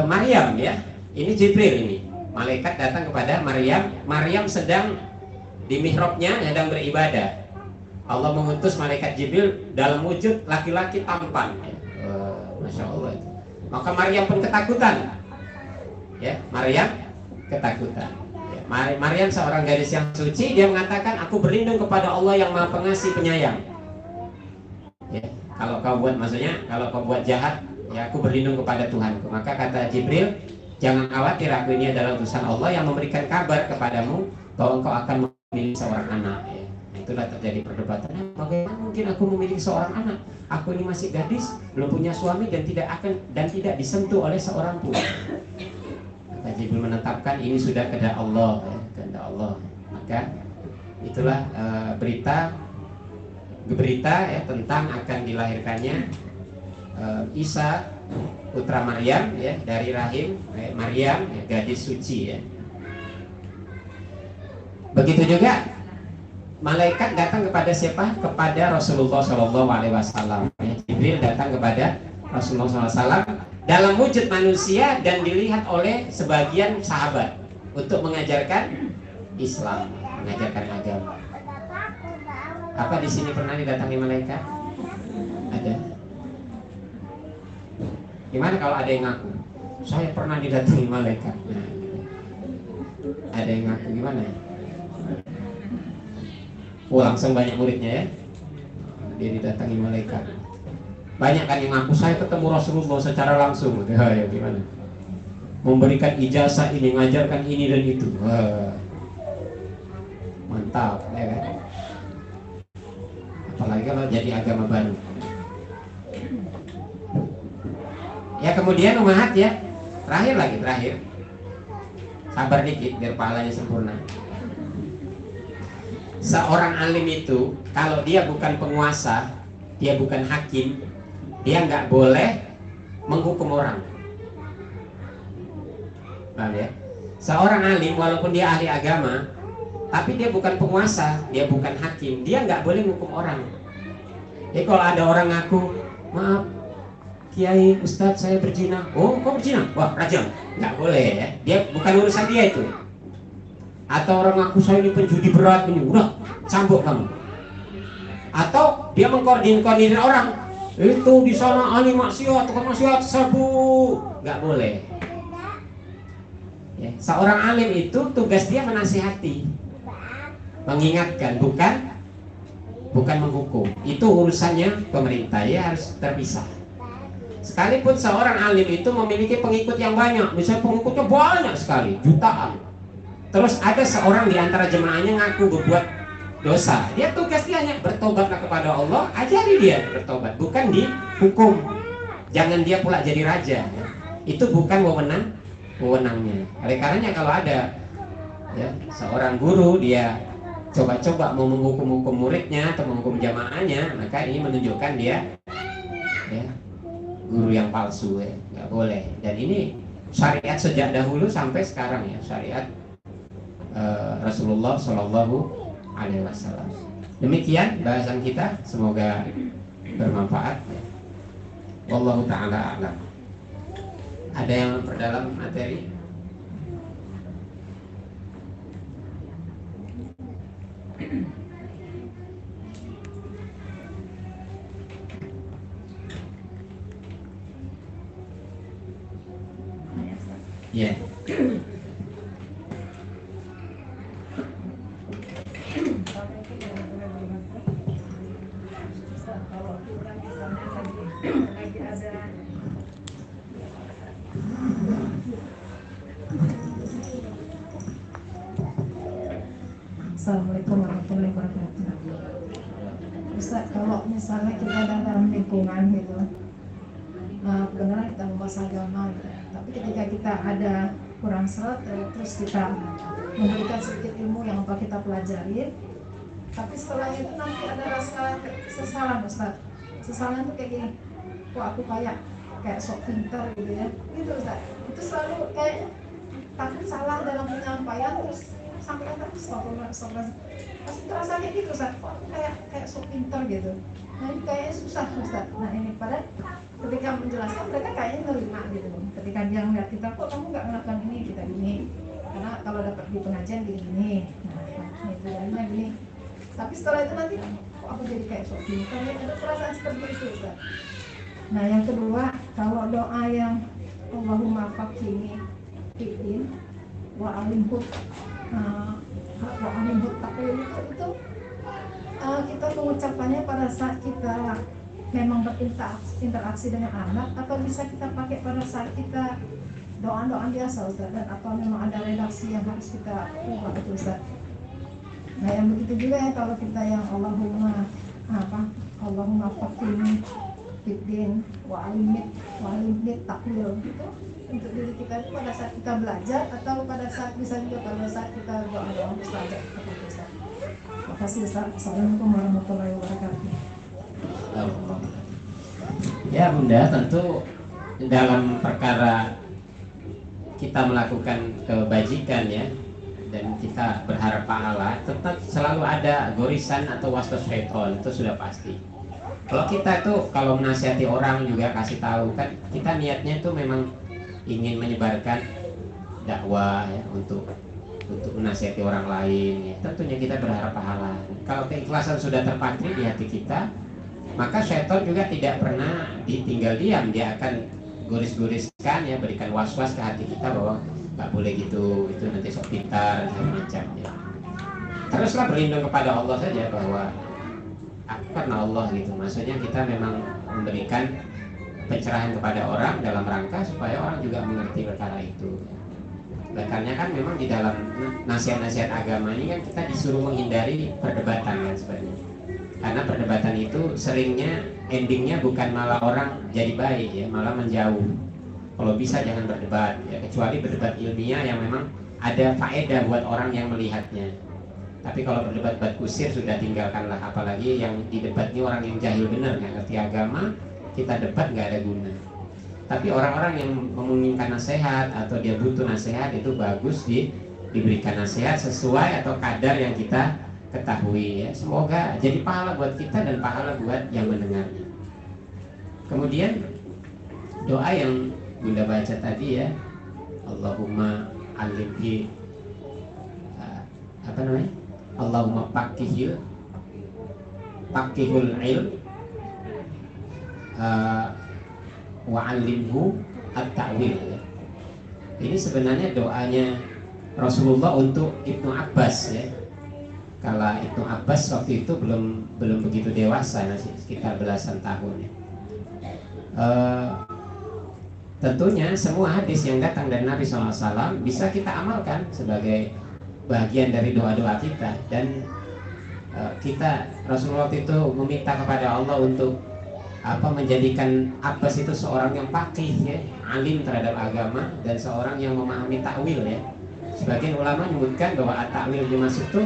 Maryam ya. Ini Jibril ini. Malaikat datang kepada Maryam. Maryam sedang di mihrabnya sedang beribadah. Allah mengutus malaikat Jibril dalam wujud laki-laki tampan. Masya Allah. Maka Maryam pun ketakutan. Ya, Maryam ketakutan. Ya, Maryam seorang gadis yang suci, dia mengatakan, aku berlindung kepada Allah yang Maha Pengasih Penyayang. Ya, kalau kau buat jahat, ya aku berlindung kepada Tuhanku. Maka kata Jibril, jangan khawatir, aku ini adalah utusan Allah yang memberikan kabar kepadamu bahwa engkau akan memiliki seorang anak ya. Itulah terjadi perdebatan, bagaimana mungkin aku memiliki seorang anak? Aku ini masih gadis, belum punya suami dan tidak disentuh oleh seorang pun. Kata Jibril menetapkan ini sudah kehendak Allah ya, kehendak Allah. Maka itulah berita ya tentang akan dilahirkannya Isa putra Maryam ya, dari rahim Maryam ya, gadis suci ya. Begitu juga malaikat datang kepada siapa? Kepada Rasulullah SAW ya. Jibril datang kepada Rasulullah SAW dalam wujud manusia dan dilihat oleh sebagian sahabat untuk mengajarkan Islam, mengajarkan agama. Apa di sini pernah didatangi malaikat? Ada? Gimana kalau ada yang ngaku? Saya pernah didatangi malaikat. Nah, ada yang ngaku gimana? Langsung banyak muridnya ya. Dia didatangi malaikat. Banyak kan yang ngaku saya ketemu Rasulullah secara langsung. Ya gimana? Memberikan ijazah ini, mengajarkan ini dan itu. Mantap ya kan? Apalagi kalau jadi agama baru. Ya kemudian umahat ya, terakhir. Sabar dikit biar pahalanya sempurna. Seorang alim itu kalau dia bukan penguasa, dia bukan hakim, dia nggak boleh menghukum orang. Paham ya? Seorang alim walaupun dia ahli agama, tapi dia bukan penguasa, dia bukan hakim, dia nggak boleh menghukum orang. Jadi kalau ada orang ngaku, maaf Kiai, Ustadz saya berzina. Oh, kok berzina? Wah, rajam. Nggak boleh ya. Dia bukan urusan dia itu. Atau orang ngaku saya ini penjudi berat, ini udah cambuk kamu. Atau dia mengkoordinir orang. Itu di sana ahli maksiat, tukang maksiat, sabu. Nggak boleh. Ya, seorang alim itu tugas dia menasihati, mengingatkan, bukan menghukum. Itu urusannya pemerintah, ya harus terpisah. Sekalipun seorang alim itu memiliki pengikut yang banyak, misalnya pengikutnya banyak sekali, jutaan. Terus ada seorang di antara jemaahnya ngaku berbuat dosa, dia tugas dia hanya bertobatlah kepada Allah, ajari dia bertobat, bukan dihukum. Jangan dia pula jadi raja, ya. Itu bukan wewenangnya. Oleh karenanya kalau ada ya, seorang guru dia coba-coba mau menghukum muridnya atau menghukum jamaahnya, maka ini menunjukkan dia ya, guru yang palsu, ya. Nggak boleh. Dan ini syariat sejak dahulu sampai sekarang ya, syariat Rasulullah Shallallahu Alaihi Wasallam. Demikian bahasan kita, semoga bermanfaat. Wallahu taala a'lam. Ada yang memperdalam materi? Ya. Assalamualaikum warahmatullahi wabarakatuh. Ustaz, kalau misalnya kita ada dalam lingkungan gitu, benar kita membahas agama gitu, tapi ketika kita ada kurang seret, terus kita memberikan sedikit ilmu yang apa kita pelajari, tapi setelah itu nanti ada rasa kesesalan Ustaz. Kesesalan itu kayak gini, kok aku kayak sok pintar gitu ya, gitu Ustaz. Itu selalu kayak takut salah dalam penyampaian, terus sampai terus pasti terasa kayak gitu Ustaz, kok kayak sok pintar gitu. Nah ini kayaknya susah Ustaz. Nah ini pada ketika menjelaskan mereka kayaknya nerima gitu. Ketika dia ngeliat kita, kok kamu nggak melakukan ini, kita gini, karena kalau dapat di pengajian gini-gini, nah itu jadinya gini. Tapi setelah itu nanti kok aku jadi kayak sok pintar, ada perasaan seperti itu Ustaz. Nah yang kedua, kalau doa yang Allahumma faqihni fiddin wa alimhu takwil itu kita mengucapkannya pada saat kita memang berinteraksi dengan anak, atau bisa kita pakai pada saat kita doa-doa biasa Ustaz, dan atau memang ada redaksi yang harus kita ubah itu Ustaz. Nah yang begitu juga ya kalau kita yang Allahumma faqihni fiddin wa alimni takwil gitu, untuk diri kita itu pada saat kita belajar, atau pada saat bisa juga pada saat kita doa-doa mustajab. Terima kasih Ustaz. Assalamualaikum warahmatullahi wabarakatuh. Ya Bunda, tentu dalam perkara kita melakukan kebajikan ya, dan kita berharap pahala, tetap selalu ada gorisan atau waswas syaitan, itu sudah pasti. Kalau kita tuh kalau menasihati orang juga kasih tahu kan, kita niatnya itu memang ingin menyebarkan dakwah ya, untuk menasihati orang lain ya. Tentunya kita berharap pahala. Kalau keikhlasan sudah terpatri di hati kita, maka syaitan juga tidak pernah ditinggal diam. Dia akan goris-goriskan ya, berikan was-was ke hati kita bahwa nggak boleh gitu, itu nanti sok pintar dan macam ya. Teruslah berlindung kepada Allah saja, bahwa aku karena Allah gitu. Maksudnya kita memang memberikan pencerahan kepada orang dalam rangka supaya orang juga mengerti perkara itu. Karena kan memang di dalam nasihat-nasihat agama ini kan kita disuruh menghindari perdebatan kan sebenarnya. Karena perdebatan itu seringnya endingnya bukan malah orang jadi baik ya, malah menjauh. Kalau bisa jangan berdebat ya, kecuali berdebat ilmiah yang memang ada faedah buat orang yang melihatnya. Tapi kalau berdebat kusir sudah tinggalkanlah, apalagi yang di debat ini orang yang jahil benar, nggak ngerti agama, kita debat nggak ada guna. Tapi orang-orang yang menginginkan nasihat atau dia butuh nasihat itu bagus diberikan nasihat sesuai atau kadar yang kita ketahui ya. Semoga jadi pahala buat kita dan pahala buat yang mendengarnya. Kemudian doa yang Bunda baca tadi ya, Allahumma alimhi apa namanya? Allahumma pakihul ilm wa'allimhu at-ta'wil ya. Ini sebenarnya doanya Rasulullah untuk Ibnu Abbas ya. Kalau Ibnu Abbas waktu itu belum begitu dewasa, masih sekitar belasan tahun ya. Tentunya semua hadis yang datang dari Nabi SAW bisa kita amalkan sebagai bagian dari doa-doa kita. Dan kita Rasulullah itu meminta kepada Allah untuk menjadikan Abbas itu seorang yang faqih ya, alim terhadap agama dan seorang yang memahami takwil ya. Sebagian ulama menyebutkan bahwa at-takwil dimaksud itu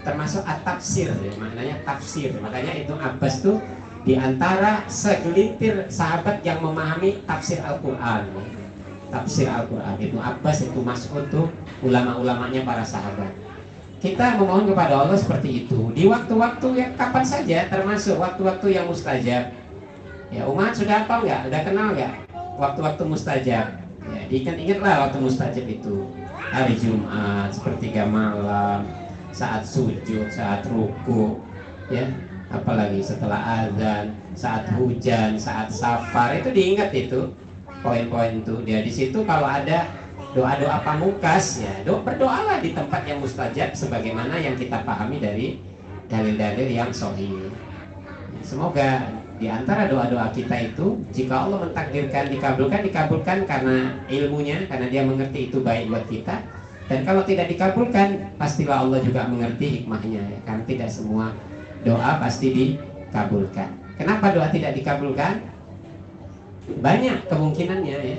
termasuk at-tafsir ya, maknanya tafsir. Makanya itu Abbas tuh di antara segelintir sahabat yang memahami tafsir Al-Qur'an. Tafsir Al-Qur'an itu Abbas, itu Mas'ud tuh ulama-ulamanya para sahabat. Kita memohon kepada Allah seperti itu di waktu-waktu yang kapan saja, termasuk waktu-waktu yang mustajab. Ya, umat sudah hafal nggak? Udah kenal nggak waktu-waktu mustajab? Ya, diingat-ingatlah waktu mustajab itu. Hari Jumat, sepertiga malam, saat sujud, saat ruku, ya, apalagi setelah azan, saat hujan, saat safar, itu diingat itu poin-poin itu. Dia di situ kalau ada doa-doa pamungkas, ya, berdoalah di tempat yang mustajab sebagaimana yang kita pahami dari dalil-dalil yang sahih. Semoga di antara doa-doa kita itu, jika Allah mentakdirkan dikabulkan karena ilmunya, karena dia mengerti itu baik buat kita. Dan kalau tidak dikabulkan, pastilah Allah juga mengerti hikmahnya ya, karena tidak semua doa pasti dikabulkan. Kenapa doa tidak dikabulkan? Banyak kemungkinannya ya.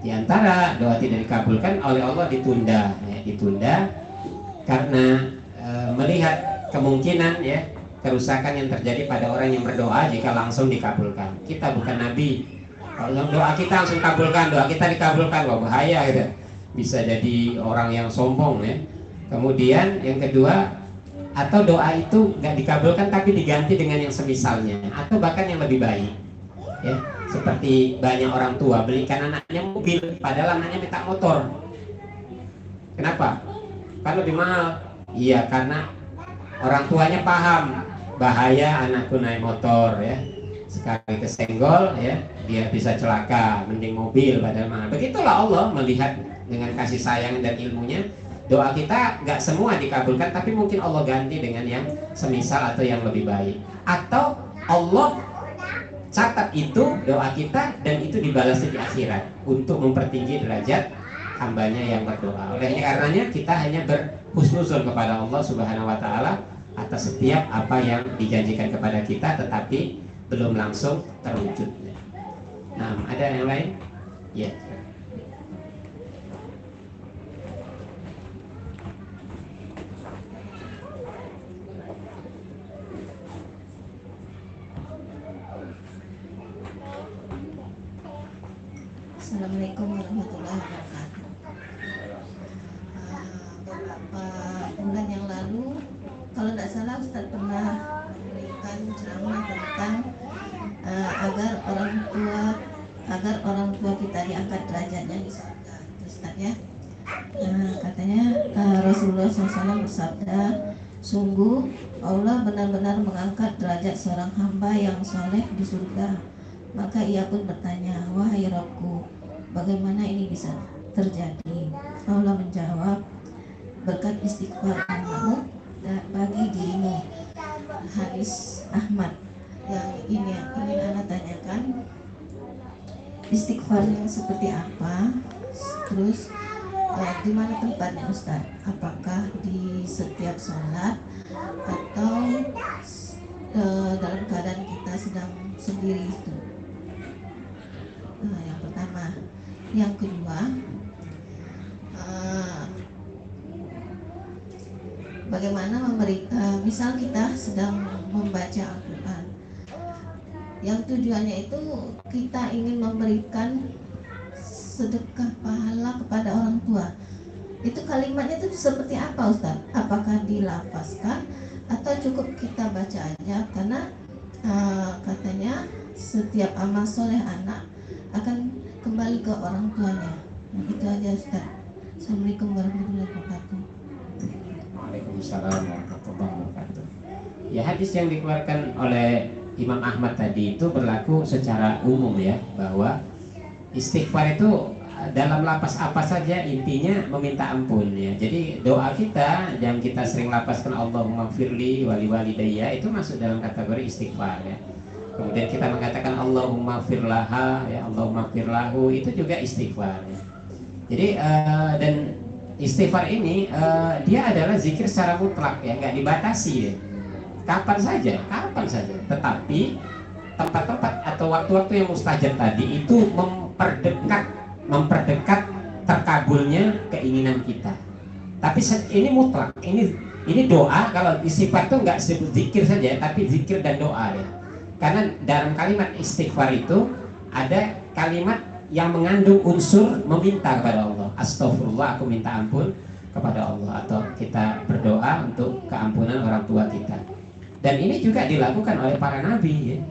Di antara doa tidak dikabulkan oleh Allah ditunda ya, ditunda karena melihat kemungkinan ya kerusakan yang terjadi pada orang yang berdoa jika langsung dikabulkan. Kita bukan nabi. Kalau doa kita langsung kabulkan, doa kita dikabulkan, wah bahaya gitu. Bisa jadi orang yang sombong ya. Kemudian yang kedua, atau doa itu nggak dikabulkan tapi diganti dengan yang semisalnya, atau bahkan yang lebih baik. Ya, seperti banyak orang tua belikan anaknya mobil, padahal anaknya minta motor. Kenapa? Kan lebih mahal. Iya, karena orang tuanya paham bahaya anakku naik motor ya, sekali kesenggol ya dia bisa celaka, mending mobil padahal mahal. Begitulah Allah melihat dengan kasih sayang dan ilmunya, doa kita nggak semua dikabulkan, tapi mungkin Allah ganti dengan yang semisal atau yang lebih baik, atau Allah catat itu doa kita dan itu dibalasnya di akhirat untuk mempertinggi derajat hambanya yang berdoa. Oleh karenanya kita hanya berhusnuzon kepada Allah Subhanahu wa taala atas setiap apa yang dijanjikan kepada kita tetapi belum langsung terwujud. Nah, ada yang lain? Ya. Assalamualaikum warahmatullahi wabarakatuh. Beberapa bulan yang lalu, kalau tidak salah Ustaz pernah memberikan ceramah tentang agar orang tua kita diangkat derajatnya di surga, Ustaz ya. Katanya Rasulullah SAW bersabda, sungguh Allah benar-benar mengangkat derajat seorang hamba yang soleh di surga. Maka ia pun bertanya, wahai Rabbku, bagaimana ini bisa terjadi? Allah menjawab, berkat istighfar kamu bagi dirimu. Hadis Ahmad. Yang ini yang ingin Anda tanyakan, istighfar yang seperti apa? Terus di mana tempatnya Ustaz? Apakah di setiap sholat atau dalam keadaan kita sedang sendiri itu? Yang pertama. Yang kedua, bagaimana misal kita sedang membaca Al-Quran, yang tujuannya itu kita ingin memberikan sedekah pahala kepada orang tua. Itu kalimatnya itu seperti apa Ustaz? Apakah dilafazkan atau cukup kita baca aja? Karena katanya setiap amal soleh anak akan kembali ke orang tuanya. Nah, itu aja Ustaz. Assalamualaikum warahmatullahi wabarakatuh. Waalaikumsalam warahmatullahi wabarakatuh. Ya, hadis yang dikeluarkan oleh Imam Ahmad tadi itu berlaku secara umum ya, bahwa istighfar itu dalam lapas apa saja intinya meminta ampun ya. Jadi doa kita yang kita sering lapaskan Allahumma firli wali walidayya itu masuk dalam kategori istighfar ya. Kemudian kita mengatakan Allahumma firlaha ya, Allahumma firlahu, itu juga istighfar ya. Jadi dan istighfar ini dia adalah zikir secara mutlak ya, nggak dibatasi ya. Kapan saja. Tetapi tempat-tempat atau waktu-waktu yang mustajab tadi itu memperdekat terkabulnya keinginan kita. Tapi ini mutlak. Ini doa. Kalau istighfar itu nggak sebut zikir saja, tapi zikir dan doa ya. Karena dalam kalimat istighfar itu ada kalimat yang mengandung unsur meminta kepada Allah. Astagfirullah, aku minta ampun kepada Allah, atau kita berdoa untuk keampunan orang tua kita. Dan ini juga dilakukan oleh para nabi ya.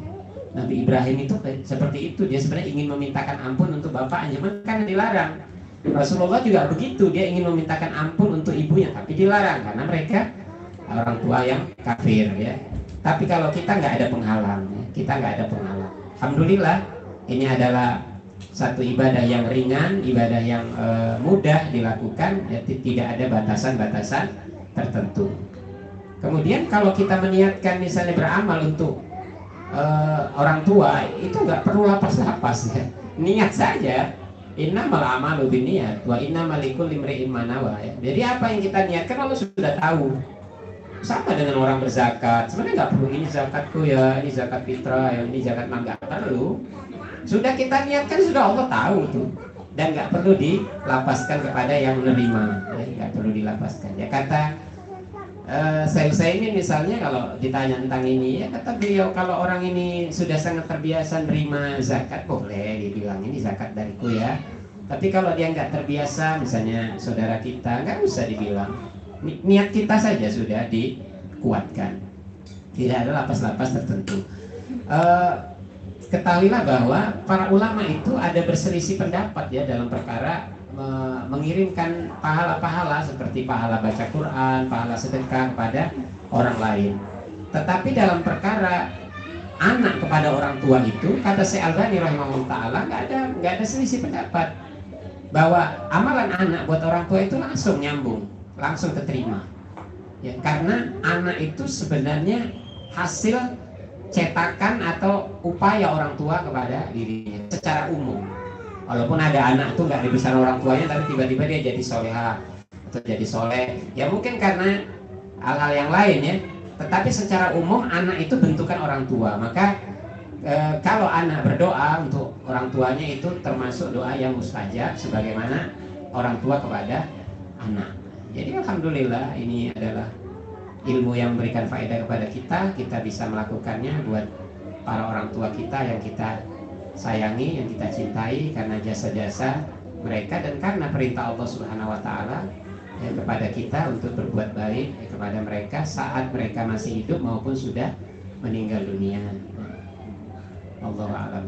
Nabi Ibrahim itu seperti itu, dia sebenarnya ingin memintakan ampun untuk bapaknya, kan dilarang. Rasulullah juga begitu, dia ingin memintakan ampun untuk ibunya, tapi dilarang karena mereka orang tua yang kafir ya. Tapi kalau kita nggak ada penghalang ya, kita nggak ada penghalang. Alhamdulillah, ini adalah satu ibadah yang ringan, ibadah yang mudah dilakukan ya, tidak ada batasan-batasan tertentu. Kemudian kalau kita meniatkan misalnya beramal untuk orang tua, itu nggak perlu lapas-lapas ya. Niat saja. Innamal a'malu binniyat wa innamal likulli imri'in ma nawa ya. Jadi apa yang kita niatkan Allah sudah tahu. Sama dengan orang berzakat. Sebenarnya nggak perlu ini zakatku ya, ini zakat fitrah ya, ini zakat mal, nggak perlu. Sudah kita niatkan, sudah Allah tahu tuh. Dan nggak perlu dilapaskan kepada yang menerima ya, nggak perlu dilapaskan ya. Kata saya ini misalnya kalau ditanya tentang ini ya, kata beliau kalau orang ini sudah sangat terbiasa menerima zakat, boleh dibilang ini zakat dariku ya. Tapi kalau dia nggak terbiasa, misalnya saudara kita, nggak usah dibilang. Niat kita saja sudah dikuatkan, tidak ada lapas-lapas tertentu. Ketahuilah bahwa para ulama itu ada berselisih pendapat ya dalam perkara mengirimkan pahala-pahala seperti pahala baca Quran, pahala sedekah kepada orang lain. Tetapi dalam perkara anak kepada orang tua itu, kata Syekh Albani rahimahullah taala, nggak ada selisih pendapat bahwa amalan anak buat orang tua itu langsung nyambung, langsung keterima. Ya, karena anak itu sebenarnya hasil cetakan atau upaya orang tua kepada dirinya secara umum. Walaupun ada anak tuh nggak dibesarkan orang tuanya, tapi tiba-tiba dia jadi soleha atau jadi soleh, ya mungkin karena hal-hal yang lain ya. Tetapi secara umum anak itu bentukan orang tua. Maka kalau anak berdoa untuk orang tuanya itu termasuk doa yang mustajab, sebagaimana orang tua kepada anak. Jadi alhamdulillah ini adalah ilmu yang memberikan faedah kepada kita. Kita bisa melakukannya buat para orang tua kita yang kita sayangi, yang kita cintai, karena jasa-jasa mereka dan karena perintah Allah Subhanahu wa taala ya, kepada kita untuk berbuat baik ya, kepada mereka saat mereka masih hidup maupun sudah meninggal dunia. Allahu a'lam.